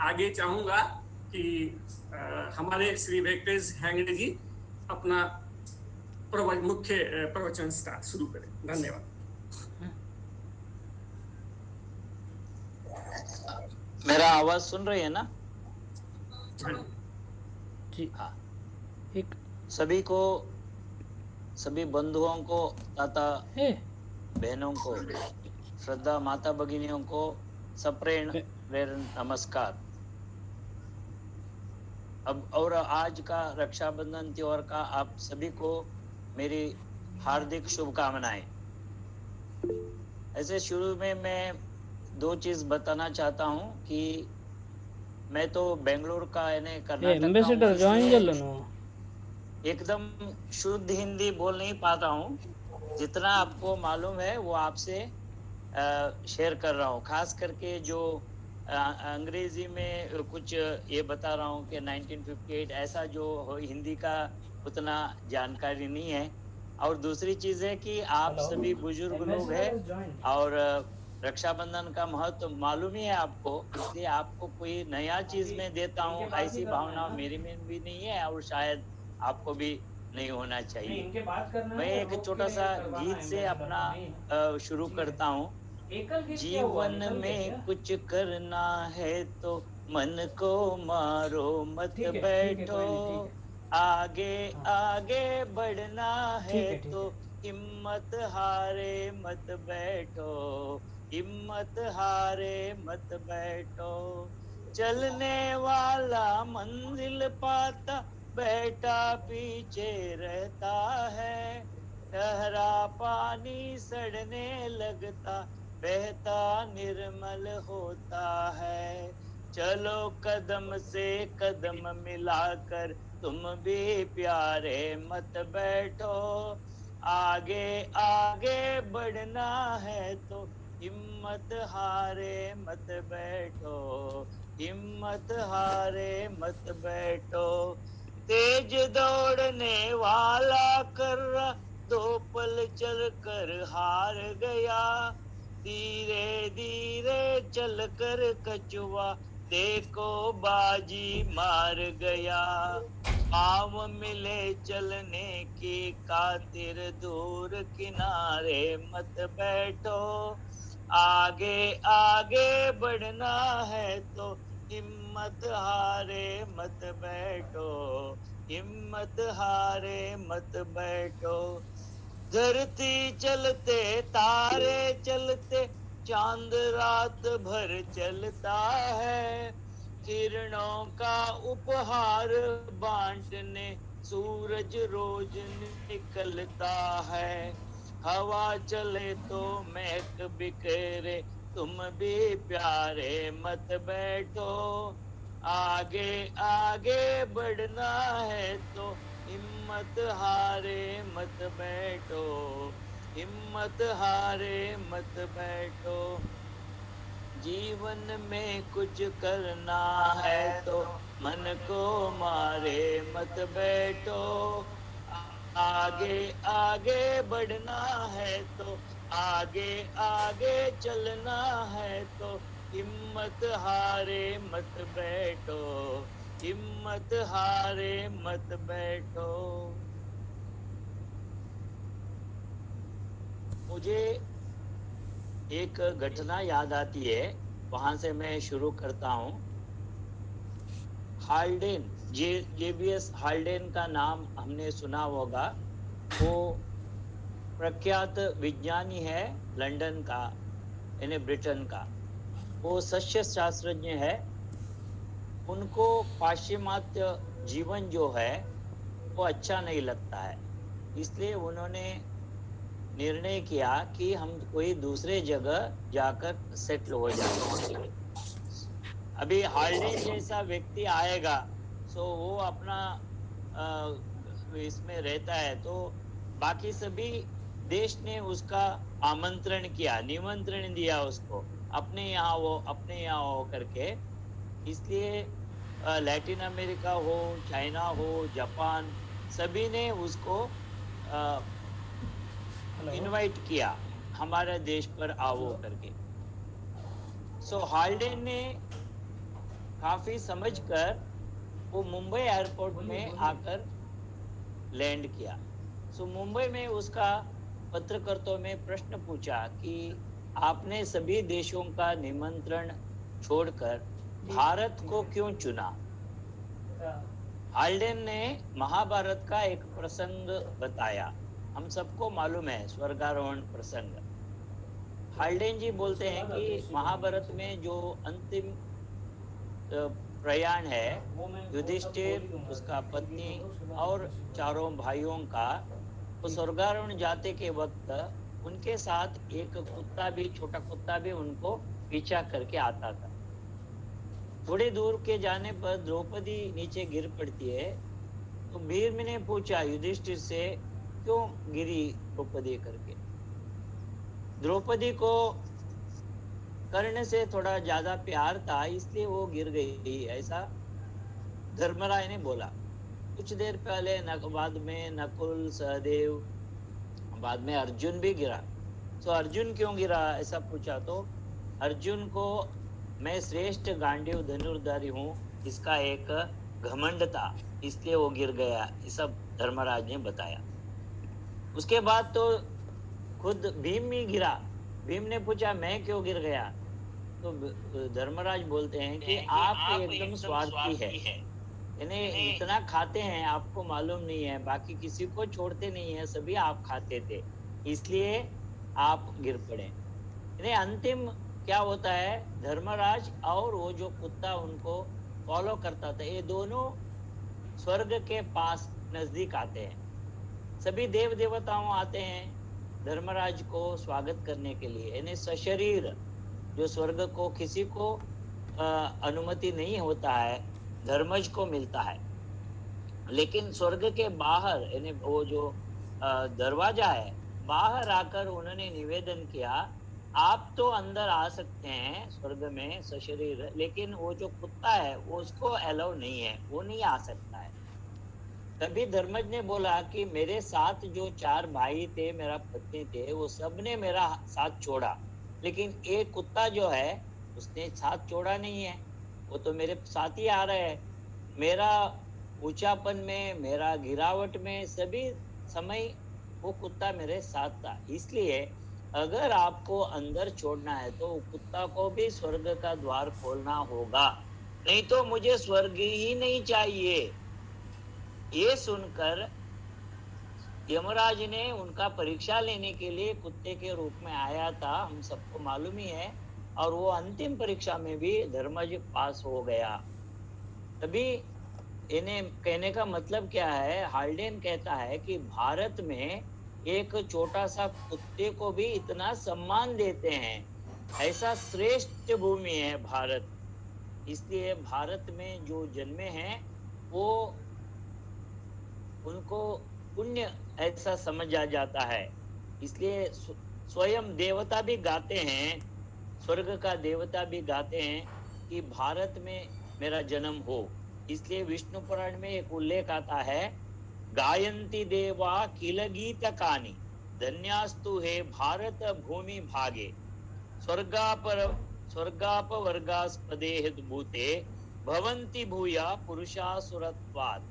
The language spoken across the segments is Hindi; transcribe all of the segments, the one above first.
आगे चाहूंगा कि हमारे श्री वेंकटेश हेगड़े जी अपना मुख्य प्रवचन शुरू करें। धन्यवाद। मेरा आवाज सुन रही है ना? जी। हाँ। एक सभी को, सभी बंधुओं को तथा है बहनों को, श्रद्धा माता भगिनियों को सप्रेम प्रेरण नमस्कार। अब और आज का रक्षाबंधन त्योहार का आप सभी को मेरी हार्दिक शुभकामनाएं। ऐसे शुरू में मैं दो चीज बताना चाहता हूं कि मैं तो बेंगलुरु का यानी कर्नाटक का हूं, एम्बेसडर జాయిన్ इसलिए చేయాలి నువ్వు एकदम शुद्ध हिंदी बोल नहीं पाता हूं। जितना आपको मालूम है वो आपसे शेयर कर रहा हूँ। खास करके जो अंग्रेजी में कुछ ये बता रहा हूँ कि 1958 ऐसा जो हिंदी का उतना जानकारी नहीं है। और दूसरी चीज है कि आप सभी बुजुर्ग लोग हैं और रक्षाबंधन का महत्व मालूम ही है आपको, इसलिए आपको कोई नया चीज में देता हूँ ऐसी भावना मेरे में भी नहीं है और शायद आपको भी नहीं होना चाहिए। मैं एक छोटा सा गीत से अपना शुरू करता हूँ। जीवन में कुछ करना है तो मन को मारो मत बैठो, आगे आगे बढ़ना है तो हिम्मत हारे मत बैठो, हिम्मत हारे मत बैठो। चलने वाला मंजिल पाता, बैठा पीछे रहता है। ठहरा पानी सड़ने लगता, बहता निर्मल होता है। चलो कदम से कदम मिलाकर, तुम भी प्यारे मत बैठो, आगे आगे बढ़ना है तो हिम्मत हारे मत बैठो, हिम्मत हारे मत बैठो। तेज दौड़ने वाला कर रहा, दो पल चल कर हार गया। धीरे धीरे चल कर कछुआ, देखो बाजी मार गया। पाँव मिले चलने की खातिर, दूर किनारे मत बैठो, आगे आगे बढ़ना है तो हिम्मत हारे मत बैठो, हिम्मत हारे मत बैठो। धरती चलते तारे चलते, चांद रात भर चलता है। किरणों का उपहार बांटने सूरज रोज निकलता है। हवा चले तो महक बिखेरे, तुम भी प्यारे मत बैठो, आगे आगे बढ़ना है तो हिम्मत हारे मत बैठो, हिम्मत हारे मत बैठो। जीवन में कुछ करना है तो मन को मारे मत बैठो, आगे आगे बढ़ना है तो आगे आगे चलना है तो हिम्मत हारे मत बैठो, हिम्मत हारे मत बैठो। मुझे एक घटना याद आती है, वहां से मैं शुरू करता हूँ। हाल्डेन, जेबीएस हाल्डेन का नाम हमने सुना होगा। वो प्रख्यात विज्ञानी है लंदन का, यानी ब्रिटेन का। वो सस्य शास्त्रज्ञ है। उनको पाश्चिमात्य जीवन जो है वो अच्छा नहीं लगता है, इसलिए उन्होंने निर्णय किया कि हम कोई दूसरे जगह जाकर सेटल हो जाए। अभी हाल्डेन जैसा व्यक्ति आएगा सो वो अपना इसमें रहता है, तो बाकी सभी देश ने उसका आमंत्रण किया, निमंत्रण दिया उसको, अपने यहाँ वो अपने यहाँ हो करके। इसलिए लैटिन अमेरिका हो, चाइना हो, जापान, सभी ने उसको इनवाइट किया हमारे देश पर आओ करके। सो हाल्डेन ने काफी समझकर वो मुंबई एयरपोर्ट में आकर लैंड किया। सो मुंबई में उसका पत्रकारों में प्रश्न पूछा कि आपने सभी देशों का निमंत्रण छोड़कर भारत को क्यों चुना? हाल्डेन ने महाभारत का एक प्रसंग बताया। हम सबको मालूम है स्वर्गारोहण प्रसंग। हाल्डेन जी बोलते हैं कि महाभारत में जो अंतिम प्रयाण है युधिष्ठिर, उसका पत्नी और चारों भाइयों का, वो स्वर्गारोहण जाते के वक्त उनके साथ एक कुत्ता भी, छोटा कुत्ता भी उनको पीछा करके आता था। थोड़ी दूर के जाने पर द्रौपदी नीचे गिर पड़ती है। तो भीम ने पूछा युधिष्ठिर से, क्यों गिरी द्रौपदी करके? द्रौपदी को कर्ण से थोड़ा ज्यादा प्यार था, इसलिए वो गिर गई, ऐसा धर्मराय ने बोला। कुछ देर पहले बाद में नकुल, सहदेव, बाद में अर्जुन भी गिरा। तो अर्जुन क्यों गिरा ऐसा पूछा तो अर्जुन को मैं श्रेष्ठ गांडीव धनुर्धारी हूँ, इसका एक घमंड था, इसलिए वो गिर गया, ये सब धर्मराज ने बताया। उसके बाद तो खुद भीम ही गिरा। भीम ने पूछा मैं क्यों गिर गया? तो धर्मराज बोलते हैं कि आप एकदम स्वार्थी है, यानी इतना खाते हैं, आपको मालूम नहीं है, बाकी किसी को छोड़ते नहीं है, सभी आप खाते थे, इसलिए आप गिर पड़े। यानी अंतिम क्या होता है, धर्मराज और वो जो कुत्ता उनको फॉलो करता था, ये दोनों स्वर्ग के पास नजदीक आते हैं। सभी देव देवताओं आते हैं धर्मराज को स्वागत करने के लिए, यानी सशरीर, जो स्वर्ग को किसी को अनुमति नहीं होता है, धर्मज को मिलता है। लेकिन स्वर्ग के बाहर, यानी वो जो दरवाजा है, बाहर आकर उन्होंने निवेदन किया, आप तो अंदर आ सकते हैं स्वर्ग में सशरीर, लेकिन वो जो कुत्ता है वो उसको अलाउ नहीं है, वो नहीं आ सकता है। तभी धर्मज ने बोला कि मेरे साथ जो 4 भाई थे, मेरा पत्नी थे, वो सब ने मेरा साथ छोड़ा, लेकिन एक कुत्ता जो है उसने साथ छोड़ा नहीं है, वो तो मेरे साथ ही आ रहा है। मेरा ऊंचापन में, मेरा गिरावट में, सभी समय वो कुत्ता मेरे साथ था। इसलिए अगर आपको अंदर छोड़ना है तो कुत्ता को भी स्वर्ग का द्वार खोलना होगा, नहीं तो मुझे स्वर्ग ही नहीं चाहिए। ये सुनकर यमराज ने उनका परीक्षा लेने के लिए कुत्ते के रूप में आया था, हम सबको मालूम ही है, और वो अंतिम परीक्षा में भी धर्मज पास हो गया। तभी इन्हें कहने का मतलब क्या है, हाल्डेन कहता है कि भारत में एक छोटा सा कुत्ते को भी इतना सम्मान देते हैं, ऐसा श्रेष्ठ भूमि है भारत। इसलिए भारत में जो जन्मे हैं वो उनको पुण्य ऐसा समझा जाता है। इसलिए स्वयं देवता भी गाते हैं, स्वर्ग का देवता भी गाते हैं कि भारत में मेरा जन्म हो। इसलिए विष्णु पुराण में एक उल्लेख आता है, गायंती देवा किल गीतकानि धन्यास्तु हे भारत भूमि भागे स्वर्गाप वर्गास्पदे भूते भवंती भूया पुरुषासुरत्वात्।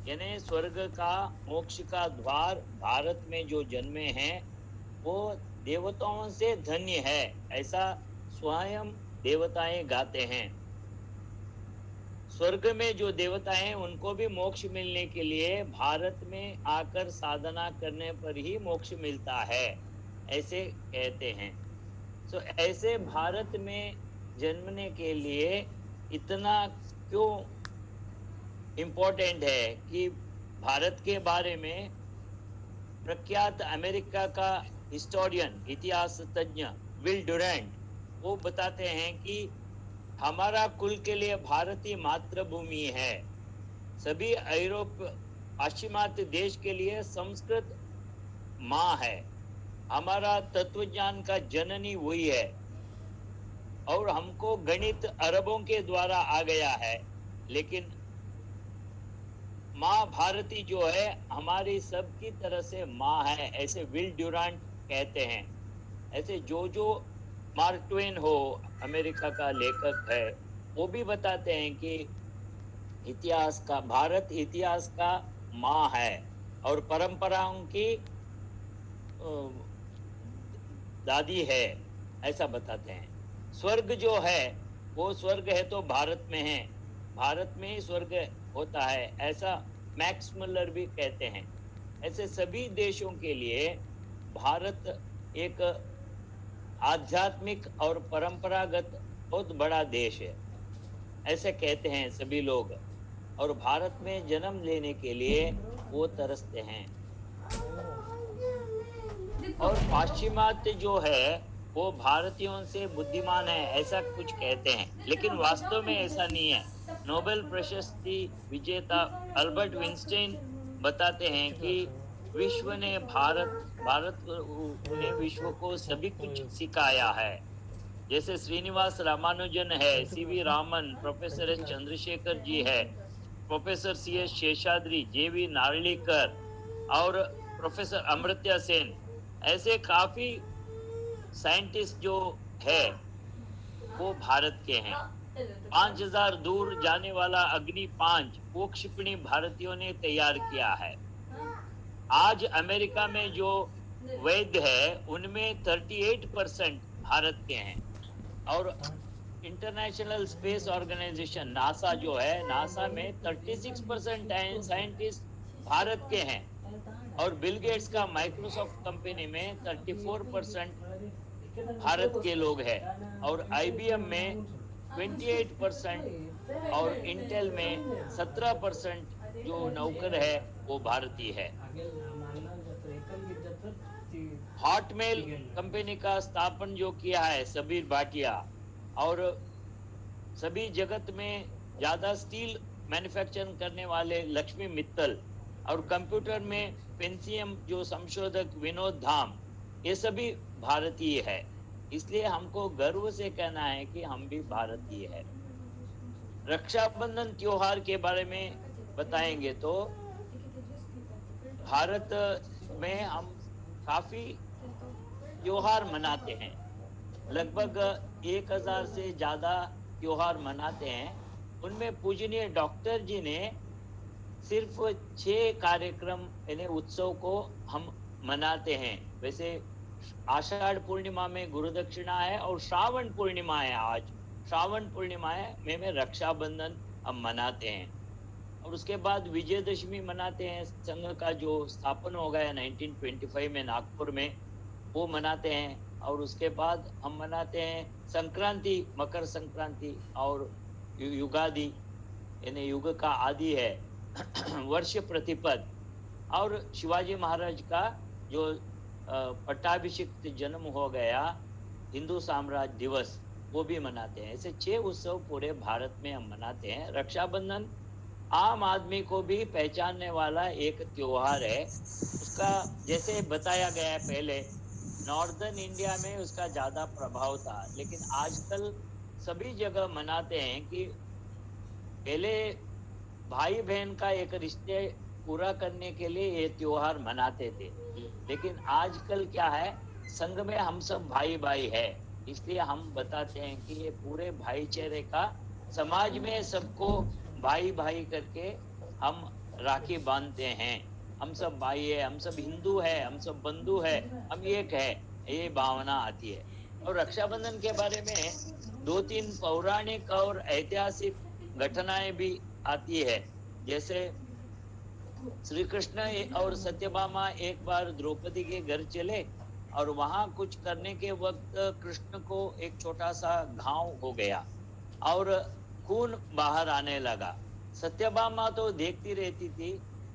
यानी स्वर्ग का, मोक्ष का द्वार भारत में जो जन्मे हैं वो देवताओं से धन्य है, ऐसा स्वयं देवताएं गाते हैं। स्वर्ग में जो देवता हैं उनको भी मोक्ष मिलने के लिए भारत में आकर साधना करने पर ही मोक्ष मिलता है, ऐसे कहते हैं। तो ऐसे भारत में जन्मने के लिए इतना क्यों इम्पोर्टेंट है कि भारत के बारे में प्रख्यात अमेरिका का हिस्टोरियन, इतिहास तज्ञ विल डुरैंट, वो बताते हैं कि हमारा कुल के लिए भारत ही मातृभूमि है। सभी यूरोप, पाश्चिमात्य देश के लिए संस्कृत माँ है। हमारा तत्वज्ञान का जननी वही है, और हमको गणित अरबों के द्वारा आ गया है, लेकिन माँ भारती जो है हमारी सबकी तरह से माँ है, ऐसे विल ड्यूरांट कहते हैं। ऐसे जो मार्क ट्वेन हो, अमेरिका का लेखक है, वो भी बताते हैं कि भारत इतिहास का माँ है और परंपराओं की दादी है, ऐसा बताते हैं। स्वर्ग जो है वो स्वर्ग है तो भारत में है, भारत में ही स्वर्ग होता है, ऐसा मैक्स मुलर भी कहते हैं। ऐसे सभी देशों के लिए भारत एक आध्यात्मिक और परंपरागत बहुत बड़ा देश है, ऐसे कहते हैं सभी लोग। और भारत में जन्म लेने के लिए वो तरसते हैं। और पाश्चिमात्य जो है वो भारतीयों से बुद्धिमान है, ऐसा कुछ कहते हैं, लेकिन वास्तव में ऐसा नहीं है। नोबेल प्रशस्ति विजेता अल्बर्ट विंस्टीन बताते हैं कि विश्व ने भारत ने विश्व को सभी कुछ सिखाया है। जैसे श्रीनिवास रामानुजन है, C V Raman, professor S Chandrasekhar ji है, प्रोफेसर सी एस शेषाद्री, जेवी नार्लिकर और प्रोफेसर अमर्त्य सेन, ऐसे काफी साइंटिस्ट जो है वो भारत के हैं। 5000 दूर जाने वाला अग्नि 5 वो क्षिपणी भारतीयों ने तैयार किया है। आज अमेरिका में जो वैध है उनमें 38% भारत के हैं। और इंटरनेशनल स्पेस ऑर्गेनाइजेशन नासा जो है, नासा में 36% साइंटिस्ट भारत के हैं। और बिल गेट्स का माइक्रोसॉफ्ट कंपनी में 34% भारत के लोग हैं। और आईबीएम में 28% और इंटेल में 17% जो नौकर है वो भारतीय है। हॉटमेल कंपनी का स्थापन जो किया है सबीर भाटिया, और सभी जगत में ज्यादा स्टील मैन्युफैक्चरिंग करने वाले लक्ष्मी मित्तल, और कंप्यूटर में पेंसियम जो संशोधक विनोद धाम, ये सभी भारतीय है। इसलिए हमको गर्व से कहना है कि हम भी भारतीय है। रक्षाबंधन त्योहार के बारे में बताएंगे तो भारत में हम काफी त्योहार मनाते हैं, लगभग 1000 से ज्यादा त्योहार मनाते हैं। उनमें पूजनीय डॉक्टर जी ने सिर्फ 6 कार्यक्रम यानी उत्सव को हम मनाते हैं। वैसे आषाढ़ पूर्णिमा में गुरु दक्षिणा है और श्रावण पूर्णिमा है, आज श्रावण पूर्णिमा है में रक्षाबंधन हम मनाते हैं। और उसके बाद विजयदशमी मनाते हैं, संघ का जो स्थापन हो गया 1925 में नागपुर में, वो मनाते हैं। और उसके बाद हम मनाते हैं संक्रांति, मकर संक्रांति और युगादि, यानी युग का आदि है वर्ष प्रतिपद। और शिवाजी महाराज का जो पट्टाभिषिक्त जन्म हो गया, हिंदू साम्राज्य दिवस, वो भी मनाते हैं। ऐसे 6 उत्सव पूरे भारत में हम मनाते हैं। रक्षाबंधन आम आदमी को भी पहचानने वाला एक त्योहार है। उसका जैसे बताया गया है पहले, नॉर्दर्न इंडिया में उसका ज्यादा प्रभाव था, लेकिन आजकल सभी जगह मनाते हैं। कि पहले भाई बहन का एक रिश्ते पूरा करने के लिए ये त्योहार मनाते थे, लेकिन आजकल क्या है, संघ में हम सब भाई भाई है, इसलिए हम बताते हैं कि ये पूरे भाईचारे का, समाज में सबको भाई भाई करके हम राखी बांधते हैं। हम सब भाई है, हम सब हिंदू है, हम सब बंधु है, हम एक है, ये भावना आती है। और रक्षाबंधन के बारे में 2-3 पौराणिक और ऐतिहासिक घटनाएं भी आती है। जैसे श्री कृष्ण और सत्यभामा एक बार द्रौपदी के घर चले और वहां कुछ करने के वक्त कृष्ण को एक छोटा सा घाव हो गया और खून बाहर आने लगा। सत्यभामा तो देखती रहती थी,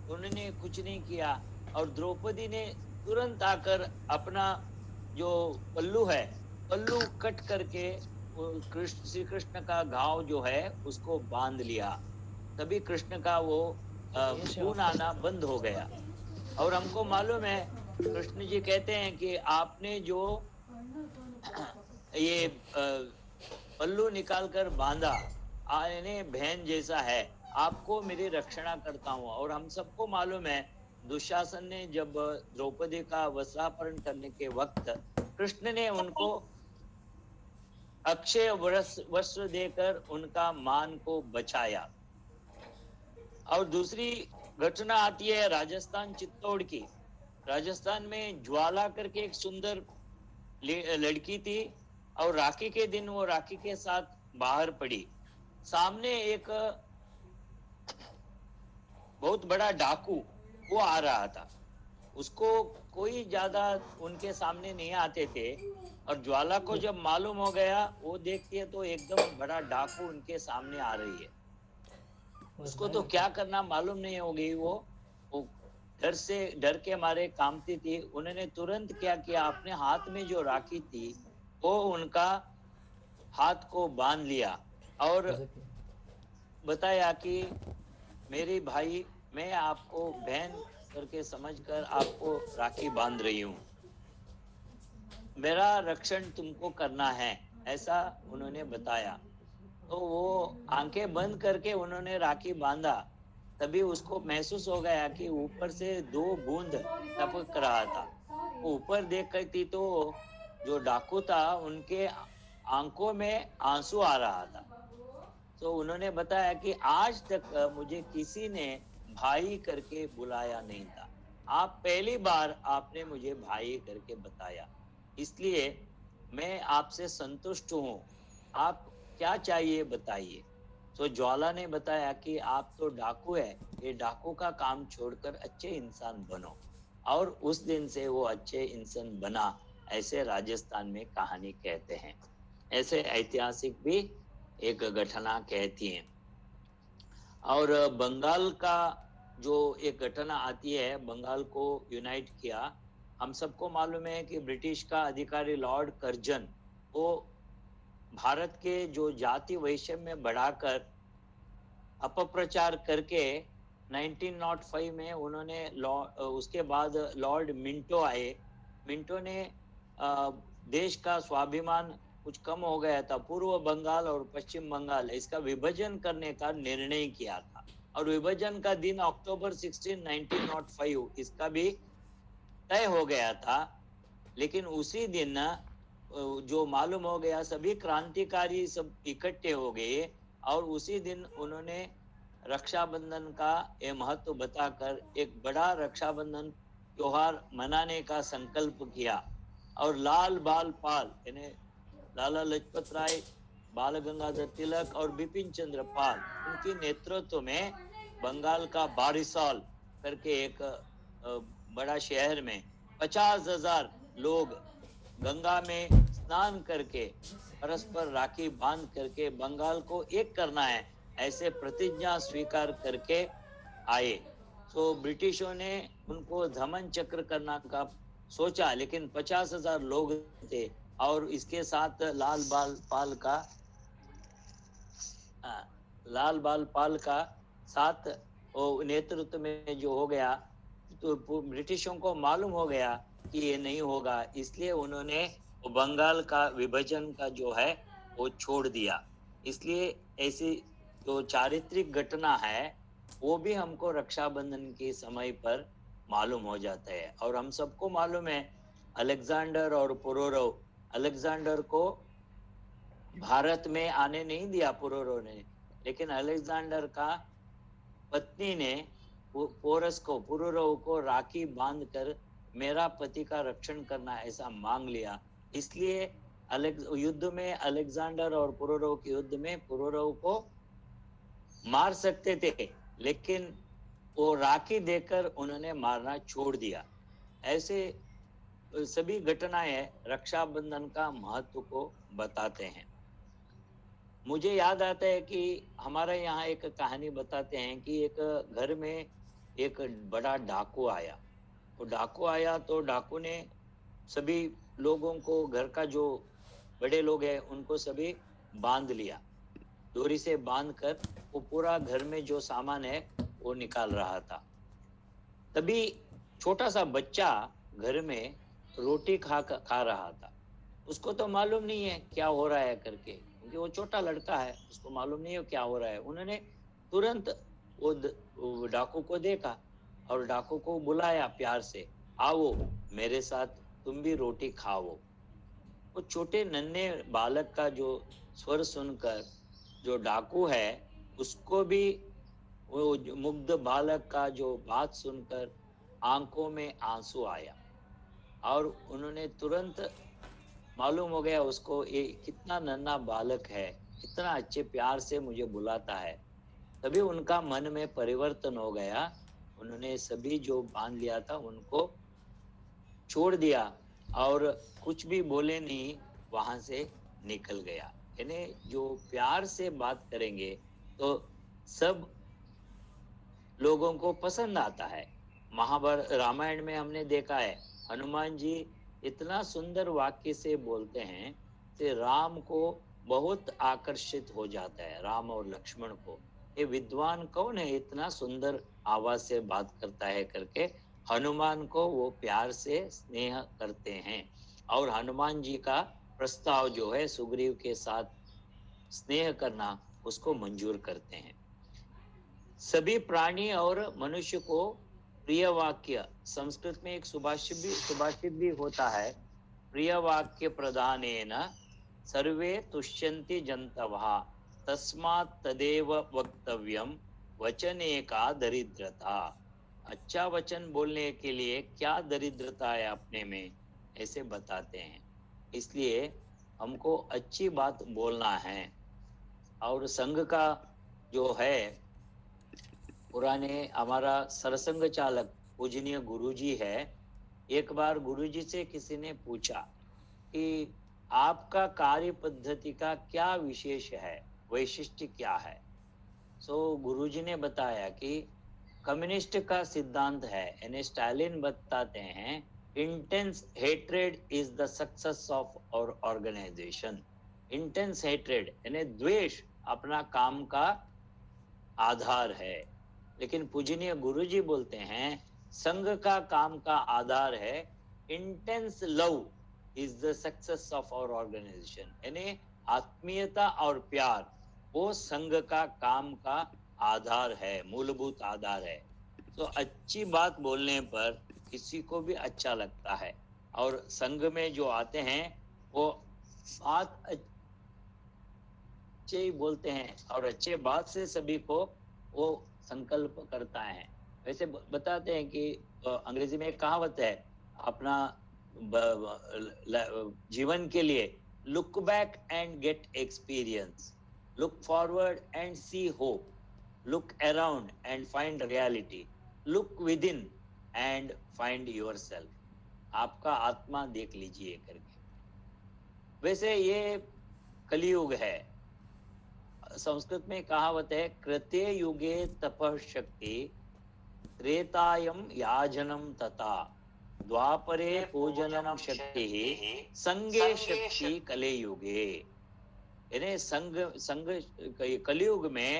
उन्होंने कुछ नहीं किया। और द्रौपदी ने तुरंत आकर अपना जो पल्लू है, पल्लू कट करके श्री कृष्ण का घाव जो है उसको बांध लिया। तभी कृष्ण का वो खून आना बंद हो गया। और हमको मालूम है, कृष्ण जी कहते हैं कि आपने जो ये पल्लू निकालकर बांधा, आने बहन जैसा है, आपको मेरी रक्षणा करता हूँ। और हम सबको मालूम है, दुशासन ने जब द्रौपदी का वस्त्रापहरण करने के वक्त कृष्ण ने उनको अक्षय वस्त्र देकर उनका मान को बचाया। और दूसरी घटना आती है राजस्थान चित्तौड़ की। राजस्थान में ज्वाला करके एक सुंदर लड़की थी, और राखी के दिन वो राखी के साथ बाहर पड़ी। सामने एक बहुत बड़ा डाकू वो आ रहा था। उसको कोई ज्यादा उनके सामने नहीं आते थे, और ज्वाला को जब मालूम हो गया, वो देखती है तो एकदम बड़ा डाकू उनके सामने आ रही है। उसको तो क्या करना मालूम नहीं हो गई। वो डर के मारे कांपती थी। उन्होंने तुरंत क्या किया, अपने हाथ में जो राखी थी वो उनका हाथ को बांध लिया, और बताया कि मेरी भाई, मैं आपको बहन करके समझकर आपको राखी बांध रही हूँ, मेरा रक्षण तुमको करना है, ऐसा उन्होंने बताया। तो वो आंखें बंद करके उन्होंने राखी बांधा। तभी उसको महसूस हो गया कि ऊपर से 2 बूंद टपक रहा था। वो ऊपर देख कर थी तो जो डाकू था उनके आंखों में आंसू आ रहा था। तो उन्होंने बताया कि आज तक मुझे किसी ने भाई करके बुलाया नहीं था, आप पहली बार आपने मुझे भाई करके बताया, इसलिए मैं आपसे संतुष्ट हूँ। आप क्या चाहिए बताइए। तो ज्वाला ने बताया कि आप तो डाकू है, ये डाकू का काम छोड़कर अच्छे इंसान बनो। और उस दिन से वो अच्छे इंसान बना, ऐसे राजस्थान में कहानी कहते हैं। ऐसे ऐतिहासिक भी एक घटना कहती है। और बंगाल का जो एक घटना आती है, बंगाल को यूनाइट किया। हम सबको मालूम है कि ब्रिटिश का अधिकारी लॉर्ड कर्जन वो भारत के जो जाति वैषम्य बढ़ाकर अपप्रचार करके 1905 में उन्होंने उसके बाद लॉर्ड मिंटो आए। मिंटो ने देश का स्वाभिमान कुछ कम हो गया था, पूर्व बंगाल और पश्चिम बंगाल इसका विभाजन करने का निर्णय किया था। और विभाजन का दिन अक्टूबर 16 1905 इसका भी तय हो गया था। लेकिन उसी दिन जो मालूम हो गया, सभी क्रांतिकारी सब इकट्ठे हो गए, और उसी दिन उन्होंने रक्षाबंधन का ये महत्व बताकर एक बड़ा रक्षाबंधन त्योहार मनाने का संकल्प किया। और लाल बाल पाल यानी लाला लाजपत राय, बाल गंगाधर तिलक और बिपिन चंद्र पाल, उनकी नेतृत्व में बंगाल का बारिसाल करके एक बड़ा शहर में 50,000 लोग गंगा में स्नान करके परस्पर राखी बांध करके बंगाल को एक करना है, ऐसे प्रतिज्ञा स्वीकार करके आए। तो ब्रिटिशों ने उनको धमन चक्र करना का सोचा, लेकिन 50,000 लोग थे, और इसके साथ लाल बाल पाल का साथ नेतृत्व में जो हो गया, तो ब्रिटिशों को मालूम हो गया कि ये नहीं होगा, इसलिए उन्होंने बंगाल का विभाजन का जो है वो छोड़ दिया। इसलिए ऐसी जो चारित्रिक घटना है वो भी हमको रक्षाबंधन के समय पर मालूम हो जाता है। और हम सबको मालूम है अलेक्जेंडर और पुरोरव, अलेक्जेंडर को भारत में आने नहीं दिया पुरोरव ने, लेकिन अलेक्जेंडर का पत्नी ने पुरोरव को राखी बांधकर मेरा पति का रक्षण करना ऐसा मांग लिया। इसलिए युद्ध में अलेक्जेंडर और पुरोरव के युद्ध में पुरोरव को मार सकते थे, लेकिन वो राखी देकर उन्होंने मारना छोड़ दिया। ऐसे सभी घटनाएं रक्षाबंधन का महत्व को बताते हैं। मुझे याद आता है कि हमारे यहाँ एक कहानी बताते हैं कि एक घर में एक बड़ा डाकू आया। तो डाकू आया तो डाकू ने सभी लोगों को, घर का जो बड़े लोग हैं उनको सभी बांध लिया, डोरी से बांधकर वो पूरा घर में जो सामान है वो निकाल रहा था। तभी छोटा सा बच्चा घर में रोटी खा रहा था। उसको तो मालूम नहीं है क्या हो रहा है करके, क्योंकि वो छोटा लड़का है, उसको मालूम नहीं है क्या हो रहा है। उन्होंने तुरंत वो डाकू को देखा और डाकू को बुलाया प्यार से, आओ मेरे साथ तुम भी रोटी खाओ। वो छोटे नन्हे बालक का जो स्वर सुनकर जो डाकू है उसको भी वो मुग्ध बालक का जो बात सुनकर आंखों में आंसू आया और उन्होंने तुरंत मालूम हो गया उसको ये कितना नन्हा बालक है, कितना अच्छे प्यार से मुझे बुलाता है। तभी उनका मन में परिवर्तन हो गया। उन्होंने सभी जो बांध लिया था उनको छोड़ दिया और कुछ भी बोले नहीं, वहां से निकल गया। यानी जो प्यार से बात करेंगे तो सब लोगों को पसंद आता है। महाभारत रामायण में हमने देखा है हनुमान जी इतना सुंदर वाक्य से बोलते हैं कि राम को बहुत आकर्षित हो जाता है, राम और लक्ष्मण को। ये विद्वान कौन है इतना सुंदर आवाज से बात करता है करके हनुमान को वो प्यार से स्नेह करते हैं और हनुमान जी का प्रस्ताव जो है सुग्रीव के साथ स्नेह करना उसको मंजूर करते हैं। सभी प्राणी और मनुष्य को प्रिय वाक्य, संस्कृत में एक सुभाषित भी होता है, प्रिय वाक्य प्रदानेन सर्वे तुष्यन्ति जन्तवः तस्मात् तदेव वक्तव्यम वचने का दरिद्रता। अच्छा वचन बोलने के लिए क्या दरिद्रता है अपने में, ऐसे बताते हैं। इसलिए हमको अच्छी बात बोलना है। और संघ का जो है पुराने हमारा सरसंघ चालक पूजनीय गुरुजी है। एक बार गुरुजी से किसी ने पूछा कि आपका कार्य पद्धति का क्या विशेष है, वैशिष्ट क्या है। सो गुरुजी ने बताया कि कम्युनिस्ट का सिद्धांत है, यानी स्टालिन बताते हैं intense hatred is the success of our organisation. Intense hatred यानी द्वेष अपना काम का आधार है, लेकिन पूजनीय गुरुजी बोलते हैं संघ का काम का आधार है intense love is the success of our organisation. यानी आत्मीयता और प्यार वो संघ का काम का आधार है, मूलभूत आधार है। तो अच्छी बात बोलने पर किसी को भी अच्छा लगता है और संघ में जो आते हैं वो बात अच्छे ही बोलते हैं और अच्छे बात से सभी को वो संकल्प करता है। वैसे बताते हैं कि अंग्रेजी में एक कहावत है अपना जीवन के लिए, look back and get experience, look forward and see hope, look around and find reality, look within and find yourself. आपका आत्मा देख लीजिए करके। वैसे ये कलियुग है। संस्कृत में कहावत है कृते युगे तपः शक्ति त्रेतायम याजनम तथा द्वापरे पूजनम शक्ति संगे शक्ति कले युगे। यानी संघ कलियुग में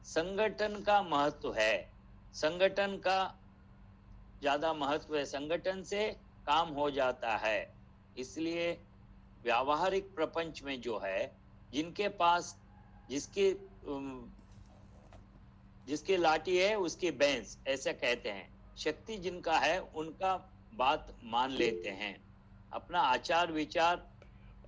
संगठन का महत्व है, संगठन का ज्यादा महत्व है, संगठन से काम हो जाता है। इसलिए व्यावहारिक प्रपंच में जो है जिनके पास जिसकी लाठी है उसकी बैंस, ऐसा कहते हैं। शक्ति जिनका है उनका बात मान लेते हैं। अपना आचार विचार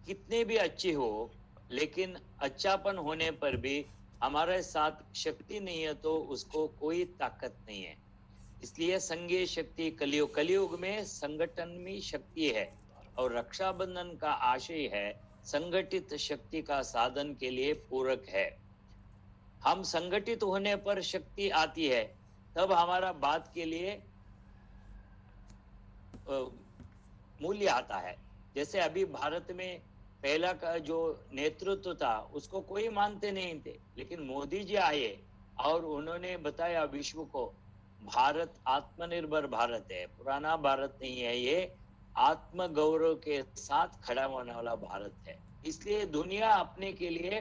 कितने भी अच्छे हो, लेकिन अच्छापन होने पर भी हमारे साथ शक्ति नहीं है तो उसको कोई ताकत नहीं है। इसलिए संघीय शक्ति कलियुग में संगठन में शक्ति है और रक्षाबंधन का आशय है संगठित शक्ति का साधन के लिए पूरक है। हम संगठित होने पर शक्ति आती है, तब हमारा बात के लिए मूल्य आता है। जैसे अभी भारत में पहला का जो नेतृत्व था उसको कोई मानते नहीं थे, लेकिन मोदी जी आए और उन्होंने बताया विश्व को भारत आत्मनिर्भर भारत है, पुराना भारत नहीं है, ये आत्म गौरव के साथ खड़ा होने वाला भारत है। इसलिए दुनिया अपने के लिए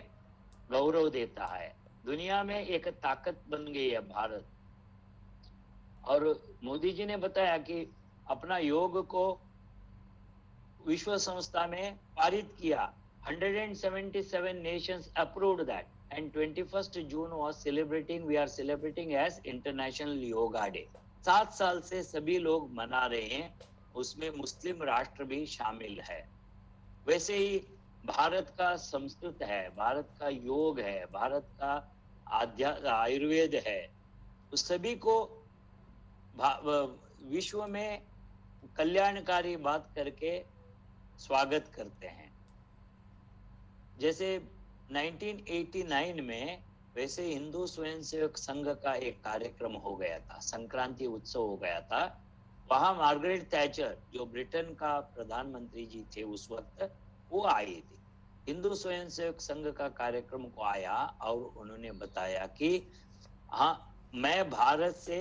गौरव देता है, दुनिया में एक ताकत बन गई है भारत। और मोदी जी ने बताया कि अपना योग को विश्व संस्था में पारित किया। 177 nations approved that and 21st June we are celebrating as International Yoga Day। 7 साल से सभी लोग मना रहे हैं, उसमें मुस्लिम राष्ट्र भी शामिल है। वैसे ही भारत का संस्कृत है, भारत का योग है, भारत का आयुर्वेद है, तो सभी को विश्व में कल्याणकारी बात करके स्वागत करते हैं। जैसे 1989 में वैसे हिंदू स्वयंसेवक संघ का एक कार्यक्रम हो गया था, संक्रांति उत्सव हो गया था। वहां मार्गरेट थैचर जो ब्रिटेन का प्रधानमंत्री जी थे उस वक्त, वो आई थी। हिंदू स्वयंसेवक संघ का कार्यक्रम को आया और उन्होंने बताया कि हाँ, मैं भारत से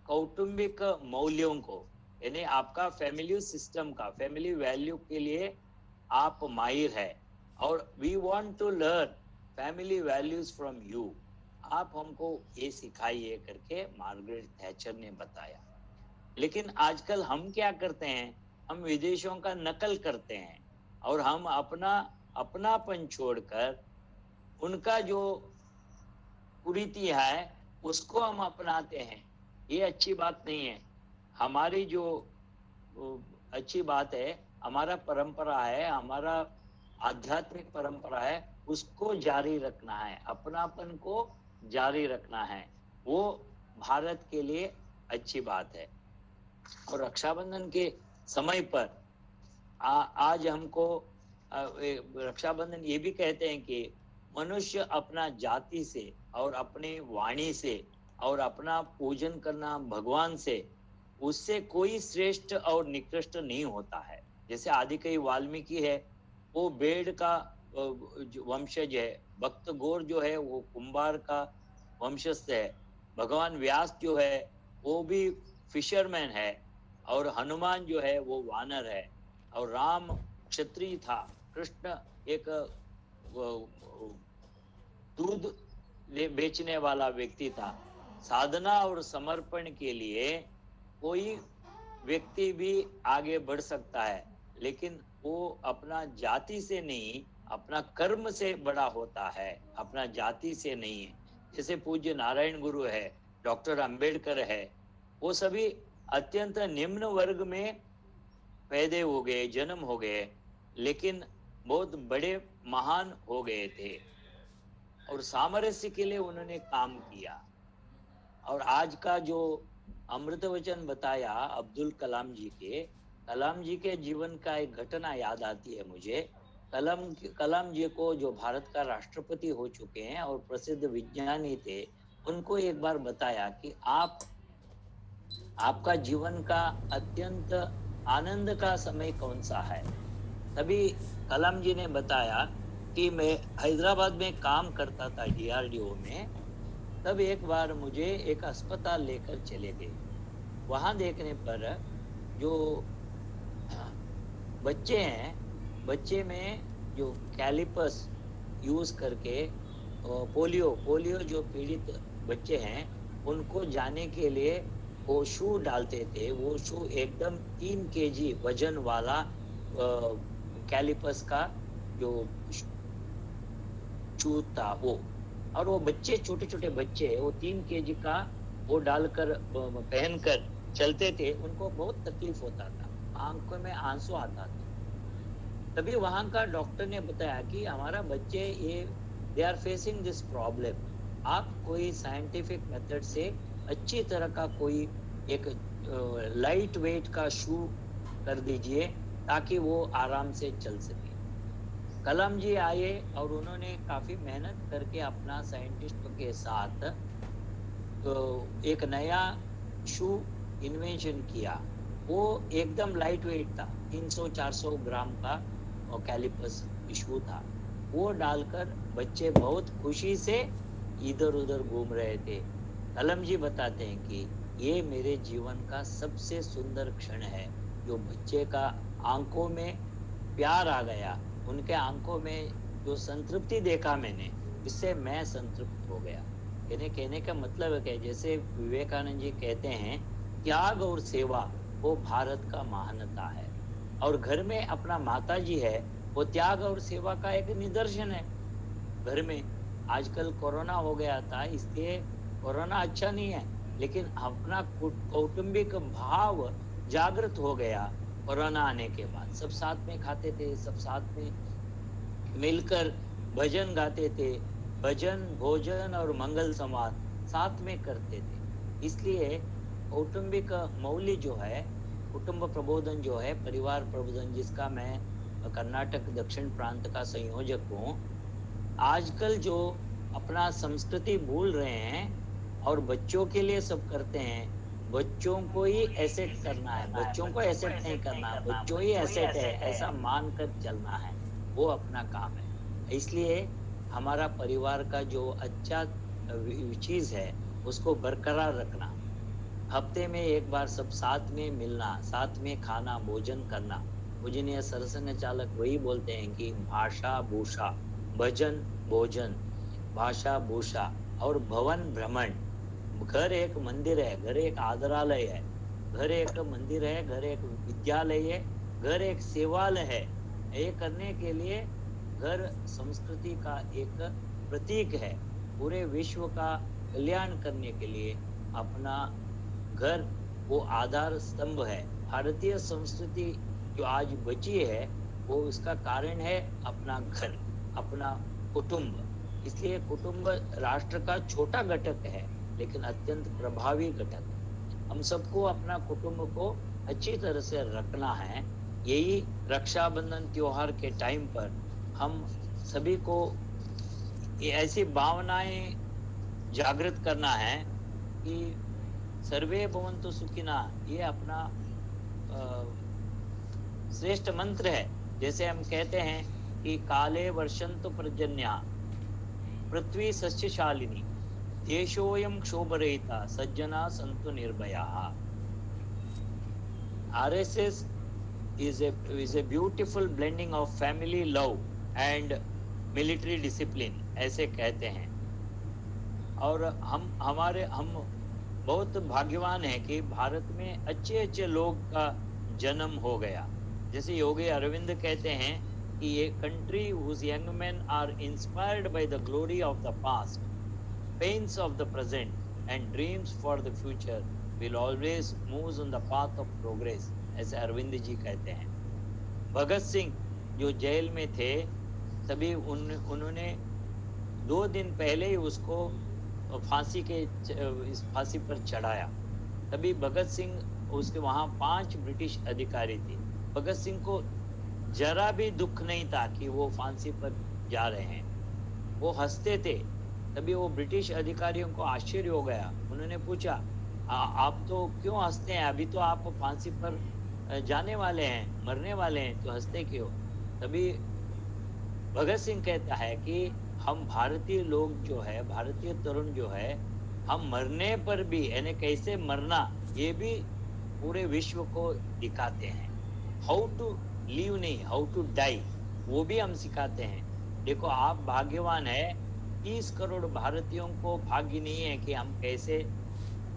कौटुंबिक मूल्यों को, यानी आपका फैमिली सिस्टम का, फैमिली वैल्यू के लिए आप माहिर है, और we want to learn family values from you, आप हमको ये सिखाइए करके मार्गरेट थैचर ने बताया। लेकिन आजकल हम क्या करते हैं, हम विदेशों का नकल करते हैं और हम अपनापन छोड़कर उनका जो कुरीति है उसको हम अपनाते हैं। ये अच्छी बात नहीं है। हमारी जो अच्छी बात है, हमारा परंपरा है, हमारा आध्यात्मिक परंपरा है, उसको जारी रखना है, अपनापन को जारी रखना है। वो भारत के लिए अच्छी बात है। और रक्षाबंधन के समय पर आज हमको रक्षाबंधन ये भी कहते हैं कि मनुष्य अपना जाति से और अपने वाणी से और अपना पूजन करना भगवान से, उससे कोई श्रेष्ठ और निकृष्ट नहीं होता है। जैसे आदिकवि वाल्मीकि है, वो बेड़ का वंशज है। भक्त गौर जो है वो कुंभार का वंशज है। भगवान व्यास जो है वो भी फिशरमैन है। और हनुमान जो है वो वानर है। और राम क्षत्रिय था। कृष्ण एक दूध बेचने वाला व्यक्ति था। साधना और समर्पण के लिए कोई व्यक्ति भी आगे बढ़ सकता है, लेकिन वो अपना जाति से नहीं, अपना कर्म से बड़ा होता है, अपना जाति से नहीं है। जैसे पूज्य नारायण गुरु है, डॉक्टर अंबेडकर है, वो सभी अत्यंत निम्न वर्ग में पैदा हो गए, जन्म हो गए, लेकिन बहुत बड़े महान हो गए थे और सामरस्य के लिए उन्होंने काम किया। और आज का जो अमृत वचन बताया अब्दुल कलाम जी के जीवन का एक घटना याद आती है मुझे। कलाम जी को, जो भारत का राष्ट्रपति हो चुके हैं और प्रसिद्ध विज्ञानी थे, उनको एक बार बताया कि आपका जीवन का अत्यंत आनंद का समय कौन सा है। तभी कलाम जी ने बताया कि मैं हैदराबाद में काम करता था DRDO में। तब एक बार मुझे एक अस्पताल लेकर चले गए। वहां देखने पर जो बच्चे हैं, बच्चे में जो कैलिपस यूज करके पोलियो जो पीड़ित बच्चे हैं उनको जाने के लिए वो शू डालते थे। वो शू एकदम 3 kg वजन वाला कैलिपस का जो शू था वो, और वो बच्चे, छोटे छोटे बच्चे, वो 3 kg का वो डालकर पहनकर चलते थे। उनको बहुत तकलीफ होता था, आंखों में आंसू आता था। तभी वहां का डॉक्टर ने बताया कि हमारा बच्चे ये they are facing this problem, आप कोई साइंटिफिक मेथड से अच्छी तरह का कोई एक लाइट वेट का शू कर दीजिए ताकि वो आराम से चल सके। कलाम जी आए और उन्होंने काफी मेहनत करके अपना साइंटिस्टों के साथ एक नया शू इन्वेंशन किया। वो एकदम लाइट वेट था, 300-400 ग्राम का कैलिपस शू था। वो डालकर बच्चे बहुत खुशी से इधर उधर घूम रहे थे। कलाम जी बताते हैं कि ये मेरे जीवन का सबसे सुंदर क्षण है, जो बच्चे का आंखों में प्यार आ गया, उनके आंखों में जो संतृप्ति देखा मैंने, इससे मैं संतृप्त हो गया। कहने का मतलब है कि जैसे विवेकानंद जी कहते हैं, त्याग और सेवा वो भारत का महानता है। और घर में अपना माता जी है, वो त्याग और सेवा का एक निदर्शन है। घर में आजकल कोरोना हो गया था, इसलिए कोरोना अच्छा नहीं है, लेकिन अपना कौटुंबिक भाव जागृत हो गया। कोरोना आने के बाद सब साथ में खाते थे, सब साथ में मिलकर भजन गाते थे। भजन, भोजन और मंगल संवाद साथ में करते थे। इसलिए कौटुंबिक मौल्य जो है, कुटुंब प्रबोधन जो है, परिवार प्रबोधन, जिसका मैं कर्नाटक दक्षिण प्रांत का संयोजक हूँ, आजकल जो अपना संस्कृति भूल रहे हैं और बच्चों के लिए सब करते हैं। बच्चों को ही एसेट करना है, बच्चों को एसेट नहीं करना, बच्चों ही एसेट है ऐसा मानकर चलना है, वो अपना काम है। इसलिए हमारा परिवार का जो अच्छा चीज है उसको बरकरार रखना, हफ्ते में एक बार सब साथ में मिलना, साथ में खाना, भोजन करना। पूजनीय सरसंघ चालक वही बोलते हैं कि भाषा भूषा, भजन भोजन, भाषा भूषा और भवन भ्रमण। घर एक मंदिर है, घर एक आदरालय है, घर एक मंदिर है, घर एक विद्यालय है, घर एक सेवालय है। ये करने के लिए घर संस्कृति का एक प्रतीक है। पूरे विश्व का कल्याण करने के लिए अपना घर वो आधार स्तंभ है। भारतीय संस्कृति जो आज बची है वो उसका कारण है अपना घर, अपना कुटुंब। इसलिए कुटुंब राष्ट्र का छोटा घटक है लेकिन अत्यंत प्रभावी घटक। हम सबको अपना कुटुंब को अच्छी तरह से रखना है। यही रक्षाबंधन त्योहार के टाइम पर हम सभी को ये ऐसी भावनाएं जागृत करना है कि सर्वे भवन्तु सुखिना, ये अपना श्रेष्ठ मंत्र है। जैसे हम कहते हैं कि काले वर्षन्तु पर्जन्या, पृथ्वी सस्यशालिनी, देशोऽयं क्षोभरहिता, सज्जना सन्तु निर्भयाः। RSS is a beautiful blending of family love and military discipline, ऐसे कहते हैं। और हम बहुत भाग्यवान है कि भारत में अच्छे अच्छे लोग का जन्म हो गया। जैसे योगी अरविंद कहते हैं कि ये country whose young men are inspired by the glory of the past, pains of the present and dreams for the future will always move on the path of progress, ऐसे अरविंद जी कहते हैं। भगत सिंह जो जेल में थे, तभी उन्होंने 2 दिन पहले ही उसको फांसी पर चढ़ाया। तभी भगत सिंह, उसके वहां 5 ब्रिटिश अधिकारी थे। भगत सिंह को जरा भी दुख नहीं था कि वो फांसी पर जा रहे हैं, वो हंसते थे। तभी वो ब्रिटिश अधिकारियों को आश्चर्य हो गया। उन्होंने पूछा, आप तो क्यों हंसते हैं, अभी तो आप फांसी पर जाने वाले हैं, मरने वाले हैं, तो हंसते क्यों? तभी भगत सिंह कहता है कि हम भारतीय लोग जो है, भारतीय तरुण जो है, हम मरने पर भी, यानी कैसे मरना, ये भी पूरे विश्व को दिखाते हैं। हाउ टू लिव नहीं, हाउ टू डाई, वो भी हम सिखाते हैं। देखो आप भाग्यवान है, 30 करोड़ भारतीयों को भाग्य नहीं है कि हम कैसे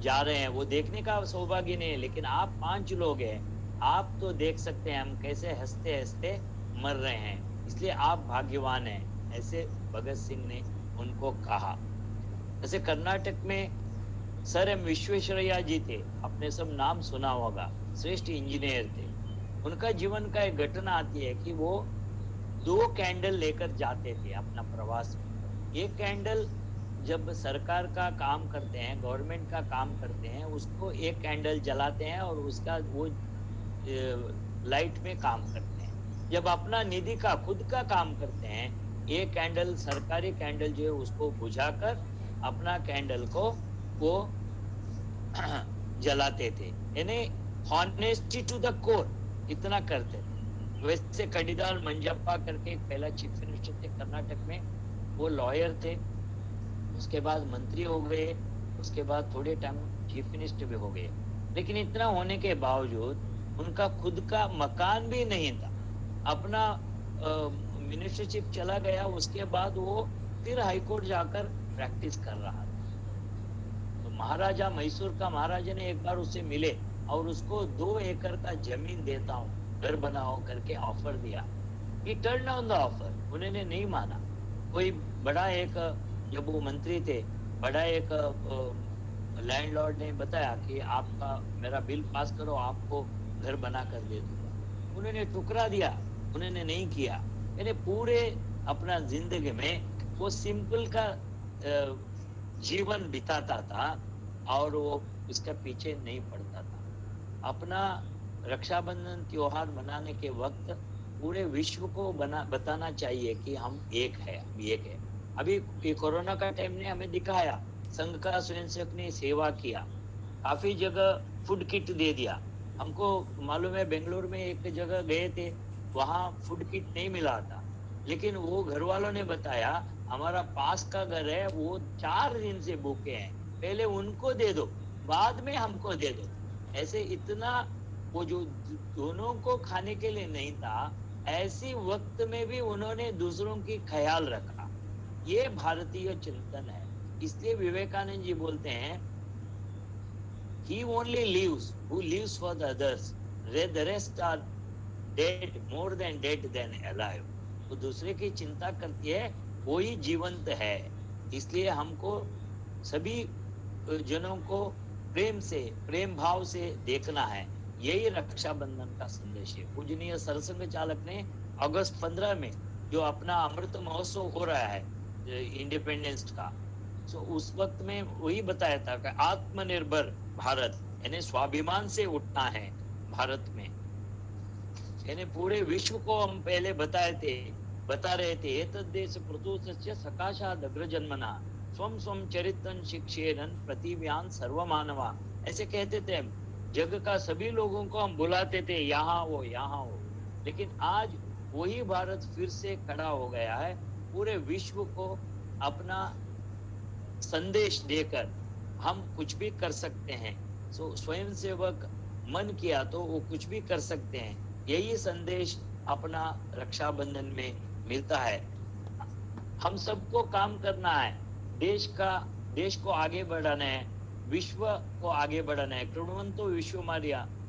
जा रहे हैं, वो देखने का सौभाग्य नहीं है। लेकिन आप 5 लोग हैं, आप तो देख सकते हैं हम कैसे हंसते हंसते मर रहे हैं, इसलिए आप भाग्यवान हैं, ऐसे भगत सिंह ने उनको कहा। जैसे कर्नाटक में सर एम विश्वेश्वरैया जी थे, आपने सब नाम सुना होगा, श्रेष्ठ इंजीनियर थे। उनका जीवन का एक घटना आती है कि वो 2 कैंडल लेकर जाते थे अपना प्रवास में। एक कैंडल जब सरकार का काम करते हैं, गवर्नमेंट का काम करते हैं, उसको एक कैंडल जलाते हैं और उसका वो लाइट में काम करते हैं। जब अपना निधि का खुद का काम करते हैं, एक कैंडल, सरकारी कैंडल जो है उसको बुझाकर अपना कैंडल को वो जलाते थे, यानी हॉनेस्टी टू द कोर, इतना करते थे। वैसे कडिदाल मंजप्पा करके एक पहला चीफ मिनिस्टर थे कर्नाटक में, वो लॉयर थे, उसके बाद मंत्री हो गए, उसके बाद थोड़े टाइम चीफ मिनिस्टर भी हो गए। लेकिन इतना होने के बावजूद उनका खुद का मकान भी नहीं था। अपना मिनिस्टरशिप चला गया, उसके बाद वो फिर हाईकोर्ट जाकर प्रैक्टिस कर रहा था। तो महाराजा, मैसूर का महाराजा ने एक बार उससे मिले और उसको 2 एकड़ का जमीन देता हूँ, घर बनाओ करके ऑफर दिया। He turned down the offer, उन्होंने नहीं माना। कोई बड़ा एक, जब वो मंत्री थे, बड़ा एक लैंडलॉर्ड ने बताया कि आपका मेरा बिल पास करो, आपको घर बना कर दे दूंगा। उन्होंने ठुकरा दिया, उन्होंने नहीं किया। यानी पूरे अपना जिंदगी में वो सिंपल का जीवन बिताता था और वो उसका पीछे नहीं पड़ता था। अपना रक्षाबंधन त्योहार मनाने के वक्त पूरे विश्व को बताना चाहिए कि हम एक है, हम एक है। अभी ये कोरोना का टाइम ने हमें दिखाया, संघ का स्वयंसेवक ने सेवा किया, काफी जगह फूड किट दे दिया। हमको मालूम है बेंगलोर में एक जगह गए थे, वहां फूड किट नहीं मिला था, लेकिन वो घर वालों ने बताया हमारा पास का घर है, वो 4 दिन से भूखे हैं, पहले उनको दे दो, बाद में हमको दे दो। ऐसे इतना वो जो दोनों को खाने के लिए नहीं था, ऐसी वक्त में भी उन्होंने दूसरों की ख्याल रखा। ये भारतीय चिंतन है। इसलिए विवेकानंद जी बोलते हैं, he only lives who lives for the others, the rest are dead, more than dead than alive। तो दूसरे की चिंता करती है, वही जीवंत है। इसलिए हमको सभी जनों को प्रेम से, प्रेम भाव से देखना है। यही रक्षाबंधन का संदेश है। पूजनीय सरसंघ चालक ने अगस्त 15 में जो अपना अमृत महोत्सव हो रहा है इंडिपेंडेंस का, तो उस वक्त में वही बताया था कि आत्मनिर्भर भारत, यानी स्वाभिमान से उठना है भारत में। यानी पूरे विश्व को हम पहले बता रहे थे, एतद्देश प्रतुसस्य सकाशाद अग्रजन्मना स्वम स्वम चरित्रं शिक्षेरन प्रतिव्यान सर्वमानवा। ऐसे कहते थे हम, जग का सभी लोगों को हम बुलाते थे, यहाँ हो यहाँ हो। लेकिन आज वही भारत फिर से खड़ा हो गया है, पूरे विश्व को अपना संदेश देकर हम कुछ भी कर सकते हैं। स्वयं सेवक मन किया तो वो कुछ भी कर सकते हैं। यही संदेश अपना रक्षाबंधन में मिलता है। हम सबको काम करना है, देश को आगे बढ़ाना है, विश्व को आगे बढ़ाना है। कृण्वन्तो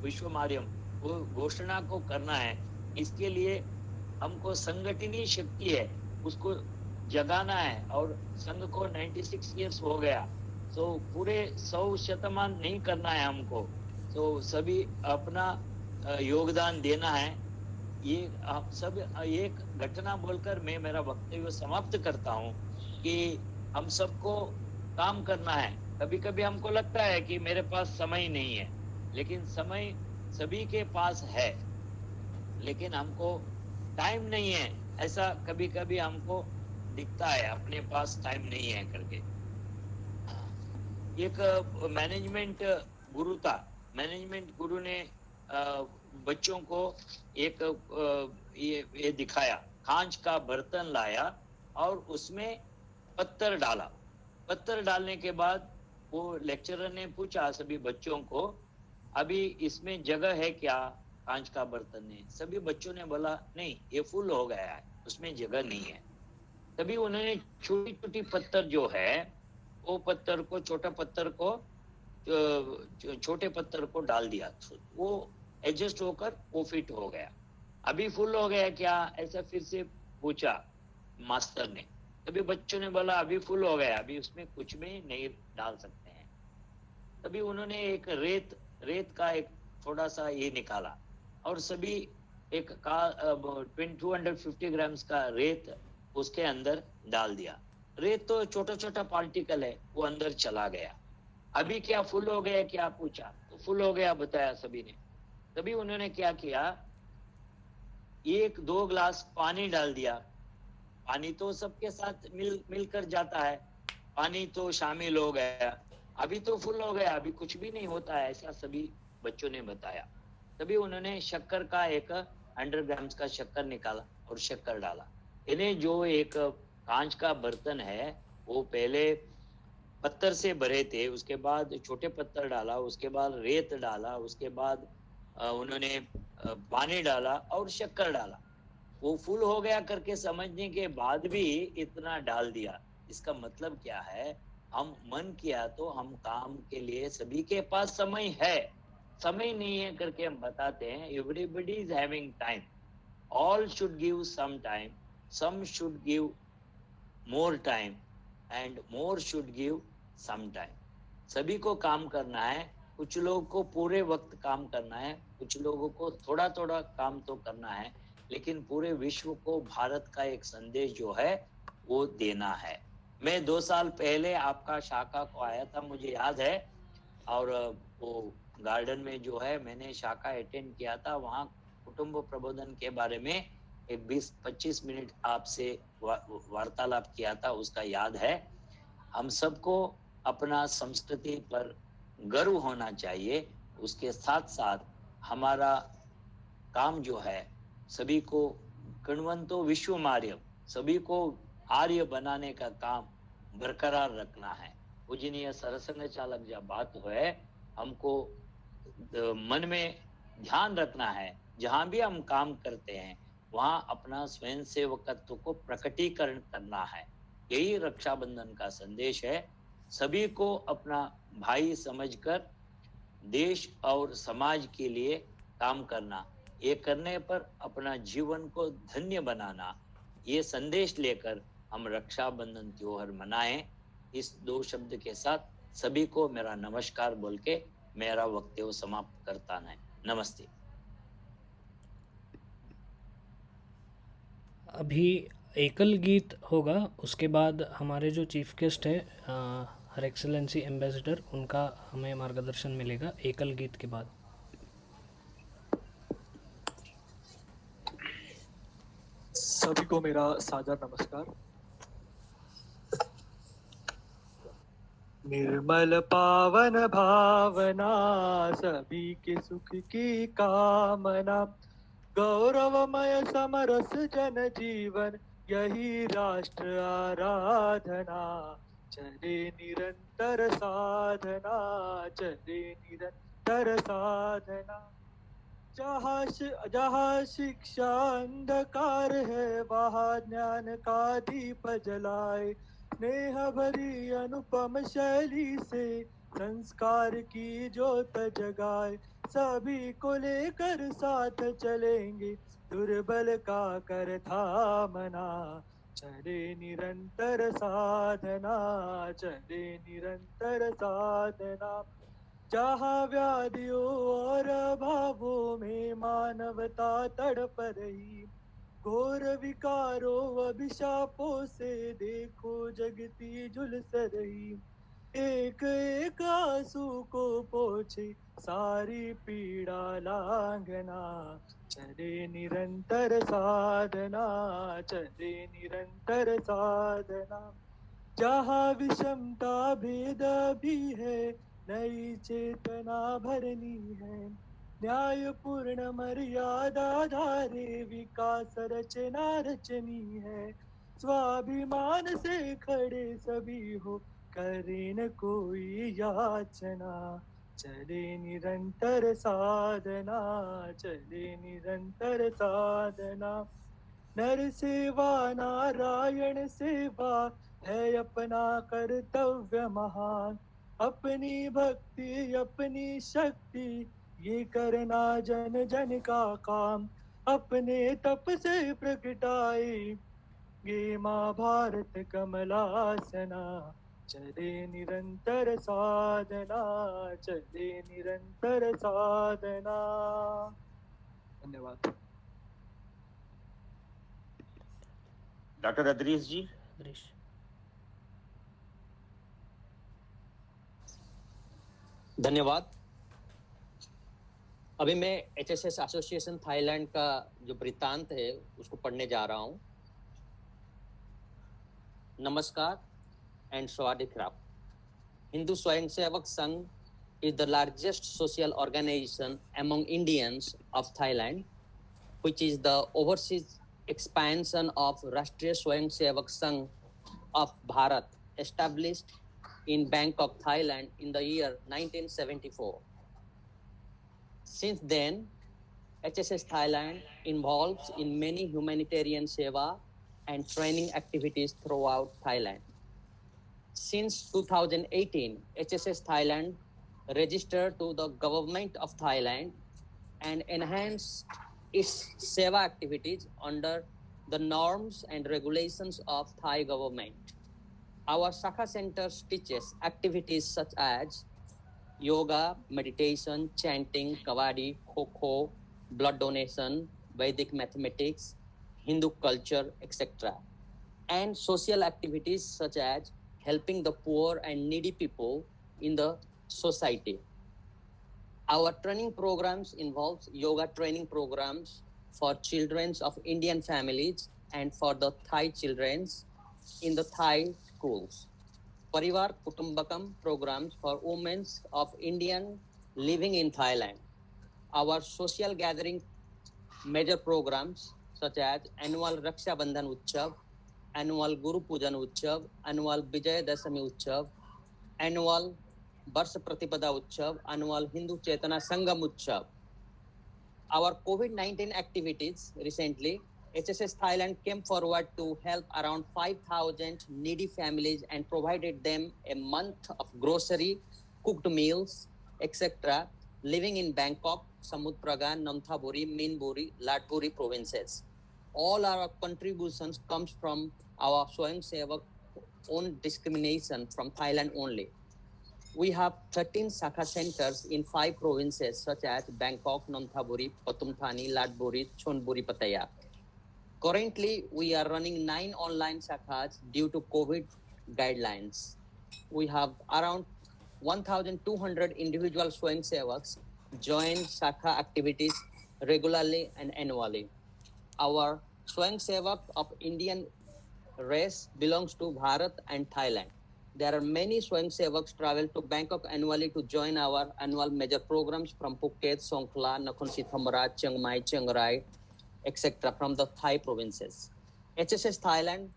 विश्वमार्यम वो घोषणा को करना है। इसके लिए हमको संगठनीय शक्ति है, उसको जगाना है। और संघ को 96 इयर्स हो गया, तो पूरे 100 शतमान नहीं करना है हमको, तो सभी अपना योगदान देना है। ये आप सब एक घटना बोलकर मैं मेरा वक्तव्य समाप्त करता हूँ कि हम सबको काम करना है। कभी कभी हमको लगता है कि मेरे पास समय नहीं है, लेकिन समय सभी के पास है, लेकिन हमको टाइम नहीं है, ऐसा कभी कभी हमको दिखता है, अपने पास टाइम नहीं है करके। एक मैनेजमेंट गुरु था, मैनेजमेंट गुरु ने बच्चों को एक ये दिखाया, कांच का बर्तन लाया और उसमें पत्थर डाला। पत्थर डालने के बाद वो लेक्चरर ने पूछा सभी बच्चों को, अभी इसमें जगह है क्या? कांच का बर्तन ने, सभी बच्चों ने बोला नहीं, ये फुल हो गया है, उसमें जगह नहीं है। तभी उन्होंने छोटी छोटी पत्थर जो है, वो पत्थर को, छोटा पत्थर को, छोटे पत्थर को डाल दिया, वो एडजस्ट होकर वो फिट हो गया। अभी फुल हो गया क्या, ऐसा फिर से पूछा मास्टर ने। तभी बच्चों ने बोला अभी फुल हो गया, अभी उसमें कुछ भी नहीं डाल सकते हैं। तभी उन्होंने एक रेत का एक थोड़ा सा ये निकाला और सभी एक 250 ग्राम्स का रेत उसके अंदर डाल दिया। रेत तो छोटा छोटा पार्टिकल है, वो अंदर चला गया। अभी क्या फुल हो गया क्या पूछा, तो फुल हो गया बताया सभी ने। तभी उन्होंने क्या किया, 1-2 ग्लास पानी डाल दिया। पानी तो सबके साथ मिलकर जाता है, पानी तो शामिल हो गया। अभी तो फुल हो गया, अभी कुछ भी नहीं होता है, ऐसा सभी बच्चों ने बताया। तभी उन्होंने शक्कर का एक 100 ग्राम्स का शक्कर निकाला और शक्कर डाला। इन्हें जो एक कांच का बर्तन है, वो पहले पत्थर से भरे थे, उसके बाद छोटे पत्थर डाला, उसके बाद रेत डाला, उसके बाद उन्होंने पानी डाला और शक्कर डाला। वो फुल हो गया करके समझने के बाद भी इतना डाल दिया। इसका मतलब क्या है, हम मन किया तो हम काम के लिए, सभी के पास समय है, समय नहीं है करके हम बताते हैं। Everybody is having time, all should give some time, some should give more time and more should give some time. सभी को काम करना है, कुछ लोगों को पूरे वक्त काम करना है, कुछ लोगों को थोड़ा थोड़ा काम तो करना है, लेकिन पूरे विश्व को भारत का एक संदेश जो है वो देना है। मैं 2 साल पहले आपका शाखा को आया था, मुझे याद है, और वो गार्डन में जो है मैंने शाखा अटेंड किया था। वहाँ कुटुंब प्रबोधन के बारे में एक 20-25 मिनट आपसे वार्तालाप किया था, उसका याद है। हम सबको अपना संस्कृति पर गर्व होना चाहिए। उसके साथ साथ हमारा काम जो है सभी को गणवंतो विश्वमार्य, सभी को आर्य बनाने का काम बरकरार रखना है। पूजनीय सरसंघ चालक जब बात है, हमको मन में ध्यान रखना है, जहां भी हम काम करते हैं वहां अपना स्वयं सेवकत्व को प्रकटीकरण करना है। यही रक्षाबंधन का संदेश है। सभी को अपना भाई समझकर देश और समाज के लिए काम करना, ये करने पर अपना जीवन को धन्य बनाना, ये संदेश लेकर हम रक्षाबंधन त्योहार मनाएं। इस 2 शब्द के साथ सभी को मेरा नमस्कार बोल के मेरा वक्तव्य समाप्त करता है। नमस्ते। अभी एकल गीत होगा, उसके बाद हमारे जो चीफ गेस्ट है हर एक्सेलेंसी एम्बेसडर, उनका हमें मार्गदर्शन मिलेगा एकल गीत के बाद। सभी को मेरा सादर नमस्कार। निर्मल पावन भावना, सभी के सुख की कामना, गौरवमय समरस जन जीवन, यही राष्ट्र आराधना। चले निरंतर साधना, चले निरंतर साधना। जहाँ शिक्षा अंधकार है, वहाँ ज्ञान का दीप जलाए। स्नेह भरी अनुपम शैली से संस्कार की ज्योत जगाए। सभी को लेकर साथ चलेंगे, दुर्बल का कर थामना। चले निरंतर साधना, चले निरंतर साधना। जहाँ व्याधियों और अभावों में मानवता तड़प रही, घोर विकारों अभिशापों से देखो जगती झुलस रही। एक एक आंसू को पोछे सारी पीड़ा लांघना। चले निरंतर साधना, चले निरंतर साधना। जहाँ विषमता भेद भी है, नई चेतना भरनी है। न्यायपूर्ण मर्यादा धारे विकास रचना रचनी है। स्वाभिमान से खड़े सभी हो, करे न कोई याचना। चले निरंतर साधना, चले निरंतर साधना। नर सेवा नारायण सेवा है अपना कर्तव्य महान। अपनी भक्ति अपनी शक्ति, ये करना जन जन का काम। अपने तप से प्रगटाए ये माँ भारत कमलासना। चले निरंतर साधना, चले निरंतर साधना। धन्यवाद। डॉक्टर अदरीस जी। दृश्य धन्यवाद। अभी मैं HSS एसोसिएशन थाईलैंड का जो वृत्तांत है उसको पढ़ने जा रहा हूँ। नमस्कार and स्वादिक्राप। Hindu Swayamsevak Sangh is the largest social organization among Indians of Thailand, which is the overseas expansion of Rashtriya Swayamsevak Sangh of Bharat, established in Bangkok, Thailand in the year 1974. Since then, HSS Thailand involves in many humanitarian seva and training activities throughout Thailand. Since 2018, HSS Thailand registered to the government of Thailand and enhanced its seva activities under the norms and regulations of Thai government. Our Shakha Center teaches activities such as yoga, meditation, chanting, kabaddi, kho-kho, blood donation, Vedic mathematics, Hindu culture, etc. And social activities such as helping the poor and needy people in the society. Our training programs involves yoga training programs for children of Indian families and for the Thai children in the Thai schools. Parivar Kutumbakam programs for women of Indian living in Thailand. Our social gathering major programs such as annual Raksha Bandhan Utsav, annual Guru Pujan Utsav, annual Vijay Dasami Utsav, annual Varsh Pratipada Utsav, annual Hindu Chetana Sangam Utsav. Our COVID-19 activities recently, HSS Thailand came forward to help around 5,000 needy families and provided them a month of grocery, cooked meals, etc. living in Bangkok, Samut Pragan, Namthapuri, Minburi, Latpuri provinces. All our contributions comes from our Swayam Sevak own discrimination from Thailand only. We have 13 Sakha centers in 5 provinces such as Bangkok, Nonthaburi, Pathum Thani, Latburi, Chonburi, Pattaya. Currently, we are running 9 online Sakhas due to COVID guidelines. We have around 1,200 individual Swayam Sevaks join Sakha activities regularly and annually. Our Swayam Sevak of Indian race belongs to Bharat and Thailand. There are many Swayam Sevaks travel to Bangkok annually to join our annual major programs from Phuket, Songkhla, Nakhon Si Thammarat, Chiang Mai, Chiang Rai, etc. from the Thai provinces. HSS Thailand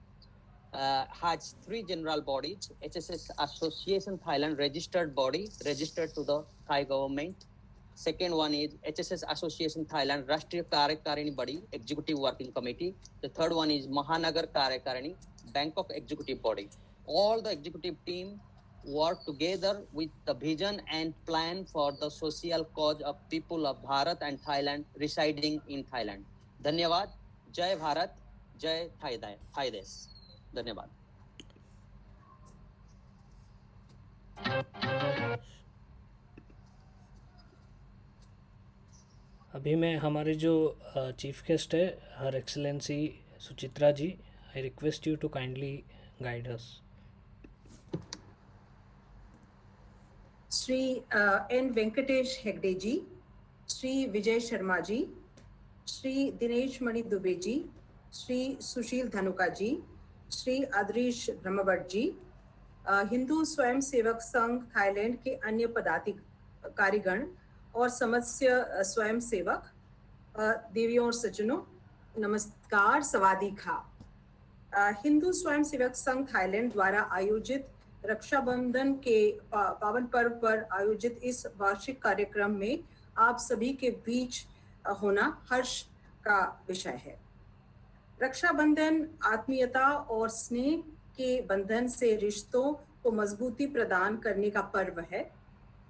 has 3 general bodies. HSS Association Thailand registered body, registered to the Thai government. Second one is HSS Association Thailand Rashtriya Karyakarini Body, Executive Working Committee. The third one is Mahanagar Karyakarini, Bangkok Executive Body. All the executive team work together with the vision and plan for the social cause of people of Bharat and Thailand residing in Thailand. धन्यवाद. जय भारत, जय थाई देश. धन्यवाद. अभी मैं हमारे जो चीफ गेस्ट है her excellency Suchitra ji, I request you to kindly guide us. Shri N Venkatesh Hegde ji, Shri Vijay Sharma ji, Shri Dinesh Mani Dubey ji, Shri Sushil Dhanuka ji, Shri Adrish Brahmbhatt ji, Hindu Swayam Sevak संघ थाईलैंड के अन्य पदाधिकारीगण और समस्त स्वयं सेवक, देवियों और सज्जनों, नमस्कार, सवादी खा. हिंदू स्वयं सेवक संघ थाईलैंड द्वारा आयोजित रक्षाबंधन के पावन पर्व पर आयोजित इस वार्षिक कार्यक्रम में आप सभी के बीच होना हर्ष का विषय है. रक्षाबंधन आत्मीयता और स्नेह के बंधन से रिश्तों को मजबूती प्रदान करने का पर्व है.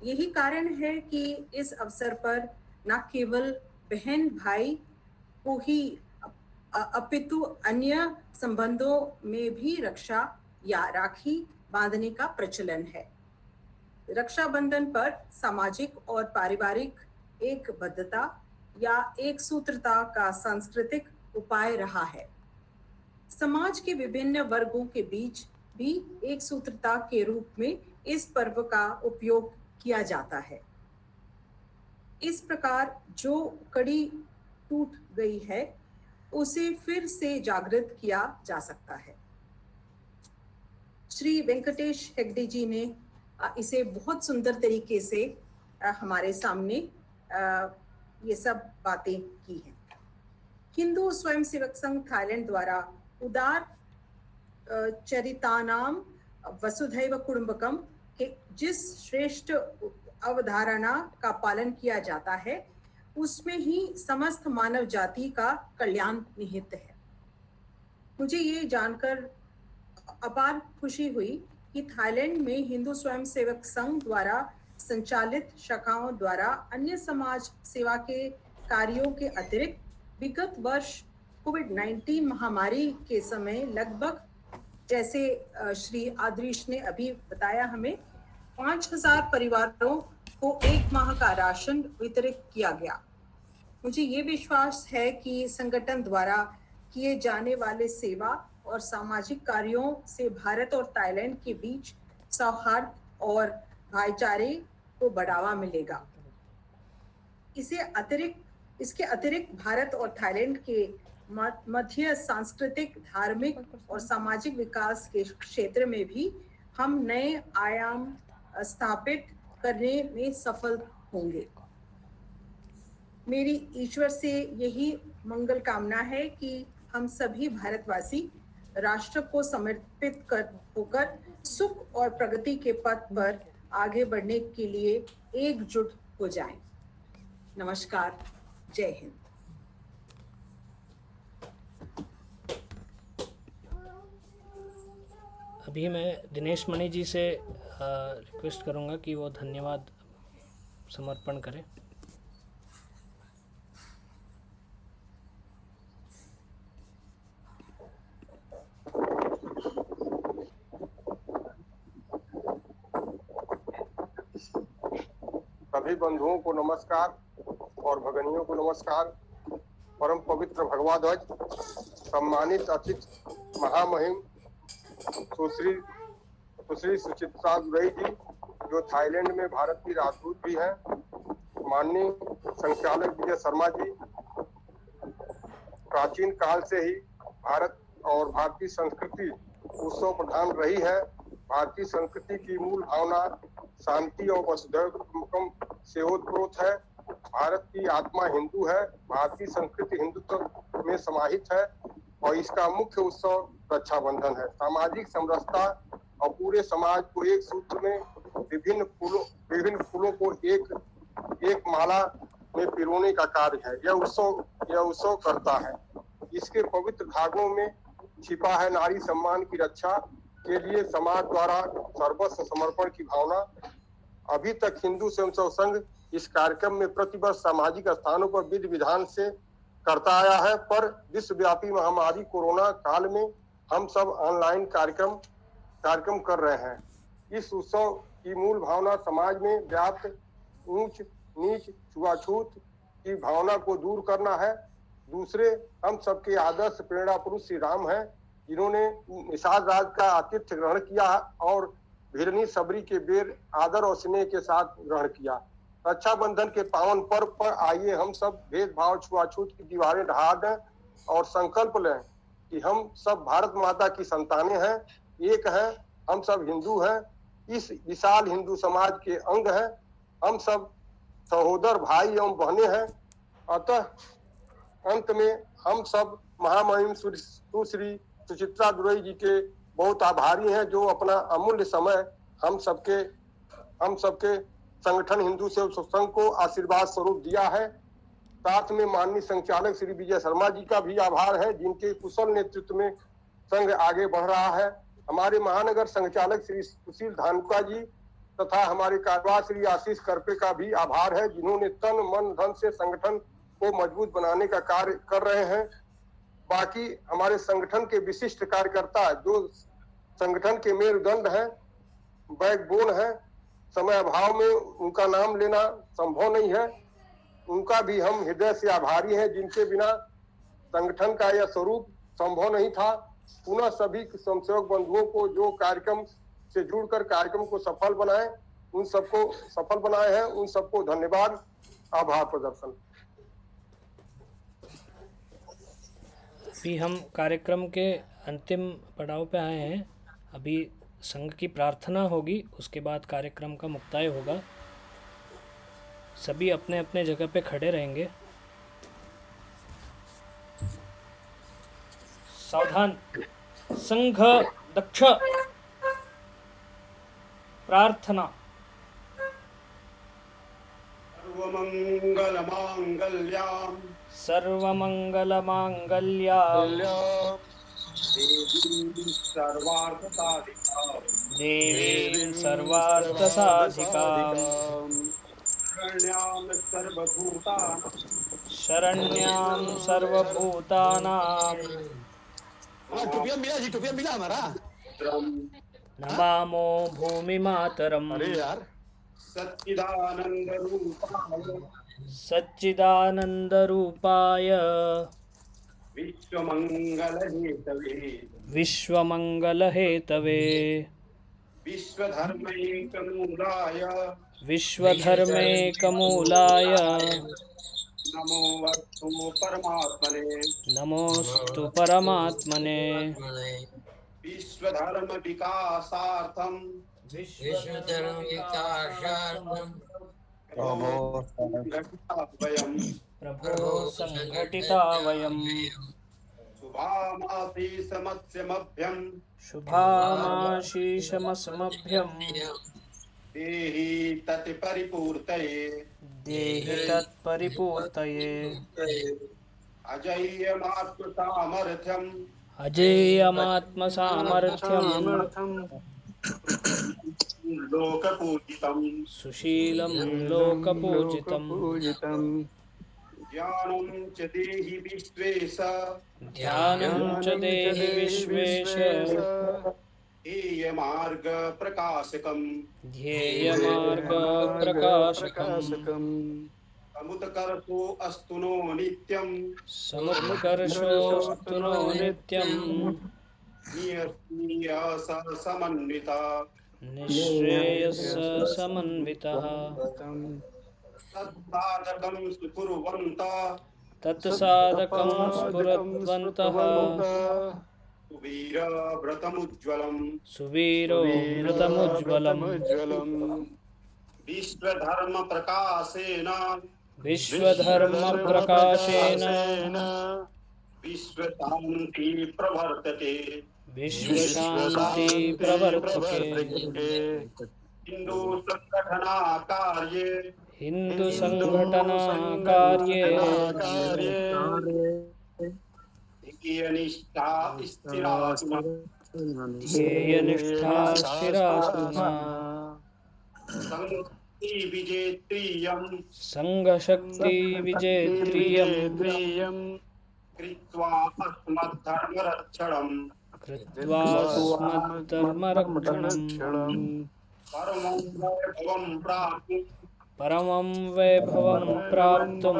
यही कारण है कि इस अवसर पर न केवल बहन भाई को ही अपितु अन्य संबंधों में भी रक्षा या राखी बांधने का प्रचलन है. रक्षाबंधन पर सामाजिक और पारिवारिक एकबद्धता या एक सूत्रता का सांस्कृतिक उपाय रहा है. समाज के विभिन्न वर्गों के बीच भी एक सूत्रता के रूप में इस पर्व का उपयोग किया जाता है. इस प्रकार जो कड़ी टूट गई है उसे फिर से जागृत किया जा सकता है. श्री वेंकटेश हेगड़े जी ने इसे बहुत सुंदर तरीके से हमारे सामने ये सब बातें की हैं. हिंदू स्वयं सेवक संघ थाईलैंड द्वारा उदार चरितानाम वसुधैव कुटुंबकम के जिस श्रेष्ठ अवधारणा का पालन किया जाता है उसमें ही समस्त मानव जाति का कल्याण निहित है. मुझे ये जानकर अपार खुशी हुई कि थाईलैंड में हिंदू स्वयं सेवक संघ द्वारा संचालित शाखाओं द्वारा अन्य समाज सेवा के कार्यों के अतिरिक्त विगत वर्ष कोविड-19 महामारी के समय लगभग, जैसे श्री आदरीश ने अभी बताया, हमें 5,000 परिवारों को 1 माह का राशन वितरित किया गया। मुझे ये विश्वास है कि संगठन द्वारा किए जाने वाले सेवा और सामाजिक कार्यों से भारत और थाईलैंड के बीच सौहार्द और भाईचारे को बढ़ावा मिलेगा। इसके अतिरिक्त भारत और थाईलैंड के मध्य सांस्कृतिक, धार्मिक और सामाजिक विकास के क्षेत्र में भी हम नए आयाम स्थापित करने में सफल होंगे। मेरी ईश्वर से यही मंगल कामना है कि हम सभी भारतवासी राष्ट्र को समर्पित होकर सुख और प्रगति के पथ पर आगे बढ़ने के लिए एकजुट हो जाएं। नमस्कार, जय हिंद। अभी मैं दिनेश मणि जी से रिक्वेस्ट करूंगा कि वो धन्यवाद समर्पण करें। सभी बंधुओं को नमस्कार और भगनियों को नमस्कार। परम पवित्र भगवा ध्वज, सम्मानित अतिथि महामहिम सुश्री सुचित्रा दुरई जी, जो थाईलैंड में भारत की राजदूत भी हैं, माननीय संचालक विजय शर्मा जी, प्राचीन काल से ही भारत और भारतीय संस्कृति उत्सव प्रधान रही है। भारतीय संस्कृति की मूल भावना शांति और वसुधैव कुटुंबकम से ओतप्रोत है। भारत की आत्मा हिंदू है, भारतीय संस्कृति हिंदुत्व में समाहित है और इसका मुख्य उत्सव रक्षाबंधन है। सामाजिक समरसता और पूरे समाज को एक सूत्र में विभिन्न फूलों को एक माला में पिरोने का कार्य है। यह उत्सव करता है। इसके पवित्र धागों में छिपा है नारी सम्मान की रक्षा के लिए समाज द्वारा सर्वस्व समर्पण की भावना। अभी तक हिंदू स्वयंसेवक संघ इस कार्यक्रम में प्रतिवर्ष सामाजिक स्थानों पर विधि विधान से करता आया है, पर विश्वव्यापी महामारी कोरोना काल में हम सब ऑनलाइन कार्यक्रम कर रहे हैं। इस उत्सव की मूल भावना समाज में व्याप्त ऊंच नीच छुआछूत की भावना को दूर करना है। दूसरे हम सबके आदर्श प्रेरणा पुरुष श्री राम हैं, जिन्होंने निषाद राज का आतिथ्य ग्रहण किया और भिरनी सबरी के बेर आदर और स्नेह के साथ ग्रहण किया। रक्षाबंधन के पावन पर्व पर आइए हम सब भेदभाव छुआछूत की दीवारें ढहा दें और संकल्प लें कि हम सब भारत माता की संतानें हैं, एक हैं, हम सब हिंदू हैं, इस विशाल हिंदू समाज के अंग हैं, हम सब सहोदर भाई एवं बहनें हैं। अतः अंत में हम सब महामहिम सुश्री सुचित्रा दुरई जी के बहुत आभारी हैं, जो अपना अमूल्य समय हम सबके संगठन हिंदू सेवक संघ को आशीर्वाद स्वरूप दिया है। साथ में माननीय संचालक श्री विजय शर्मा जी का भी आभार है, जिनके कुशल नेतृत्व में संघ आगे बढ़ रहा है। हमारे महानगर संचालक श्री सुशील धानुका जी तथा हमारे कार्यवाह श्री आशीष करपे का भी आभार है, जिन्होंने तन मन धन से संगठन को मजबूत बनाने का कार्य कर रहे हैं। बाकी हमारे संगठन के विशिष्ट कार्यकर्ता जो संगठन के मेरुदंड हैं, बैकबोन है, समय अभाव में उनका नाम लेना संभव नहीं है, उनका भी हम हृदय से आभारी हैं, जिनके बिना संगठन का यह स्वरूप संभव नहीं था। पुनः सभी स्वयंसेवक बंधुओं को जो कार्यक्रम से जुड़कर कार्यक्रम को सफल बनाए, उन सबको सफल बनाए हैं, उन सबको धन्यवाद, आभार प्रदर्शन। अभी हम कार्यक्रम के अंतिम पड़ाव पे आए हैं। अभी संघ की प्रार्थना होगी, उसके बाद कार्यक्रम का मुक्ताय होगा। सभी अपने अपने जगह पे खड़े रहेंगे। सावधान। संघ दक्ष। प्रार्थना। सर्वमंगलमांगल्यां देवीं सर्वार्थसाधिकां शरण्यां सर्वभूतानां नमामो भूमिमातरम् सच्चिदानन्दरूपाय विश्वमङ्गलहेतवे विश्वमङ्गलहेतवे विश्वधर्मैकमूलाय विश्वधर्मैकमूलाय नमोऽस्तु परमात्मने नमोऽस्तु परमात्मने विश्वधर्म विकासार्थं वयं प्रभो संघटिता वयम् शुभामाशीषमस्यमभ्यं शुभामाशीषमस्मभ्यं देहि तत्परिपूर्तये देहि तत्परिपूर्तये अजय्यमात्मसामर्थ्यं अजेयमात्मसामर्थ्यं लोकपूजितं सुशीलं लोकपूजितं ज्ञानं च देहि विश्वेश ध्यानं च देहि विश्वेश ध्येयमार्ग प्रकाशकम् ध्येयमार्गप्रकाशकम् समुत्कर्षो अस्तु नो नित्यं समुत्कर्षोऽस्तु नो नित्यं समन्विता निःश्रेयस्य समन्वितः तत्साधकं सुकुर्वन्तः तत्साधकं स्फुरद्वन्तः वीरव्रतमुज्ज्वलम् सुवीरो मृतमुज्ज्वलम् विश्वधर्म प्रकाशेन विश्वधर्मप्रकाशेन विश्वशान्ति प्रवर्तते विश्वशान्ति प्रवर्तते हिंदू संगठना कार्ये हिन्दुसङ्घटनाकार्ये निष्ठा स्थिरात्मा ध्येयनिष्ठा स्थिरास्तुना संगति विजेत्रियं सङ्गशक्तिविजेत्रियम् कृत्वा अस्मद्धर्मरक्षणम् कृत्वा स्मद्धर्मरक्षणम् परमं वैभवं प्राप्तुं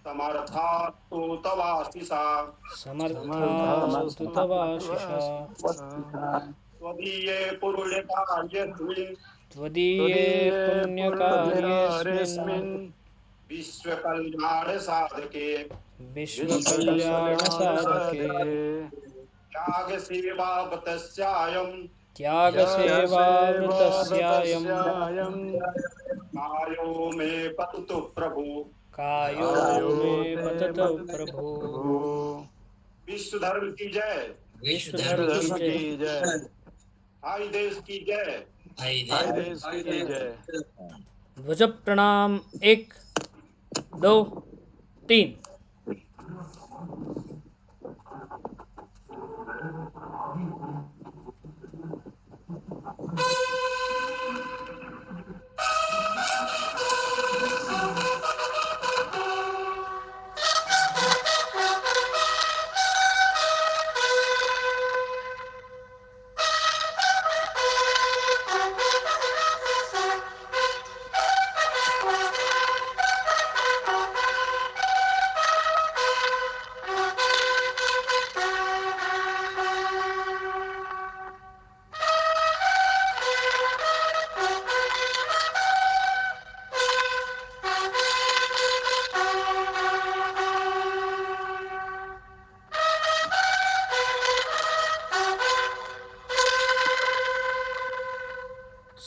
समर्थास्तु तवाशिषा समर्थास्तु तवाशिषा त्वदीये पुण्यकार्येऽस्मिन् त्वदीये पुण्यकार्येऽस्मिन् विश्वकल्याण साधके विश्वकल्याणसाधके त्यागसेवाव्रतस्यायं त्यागसेवावृतस्यायं कायो मे पततु प्रभु कायो मे पततु प्रभु। विश्व धर्म की जय, विश्व धर्म की जय, भाई देश की जय, भाई देश की जय। ध्वज प्रणाम 1 2 3।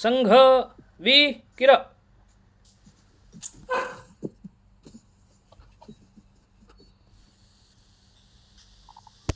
संघ वी किरा।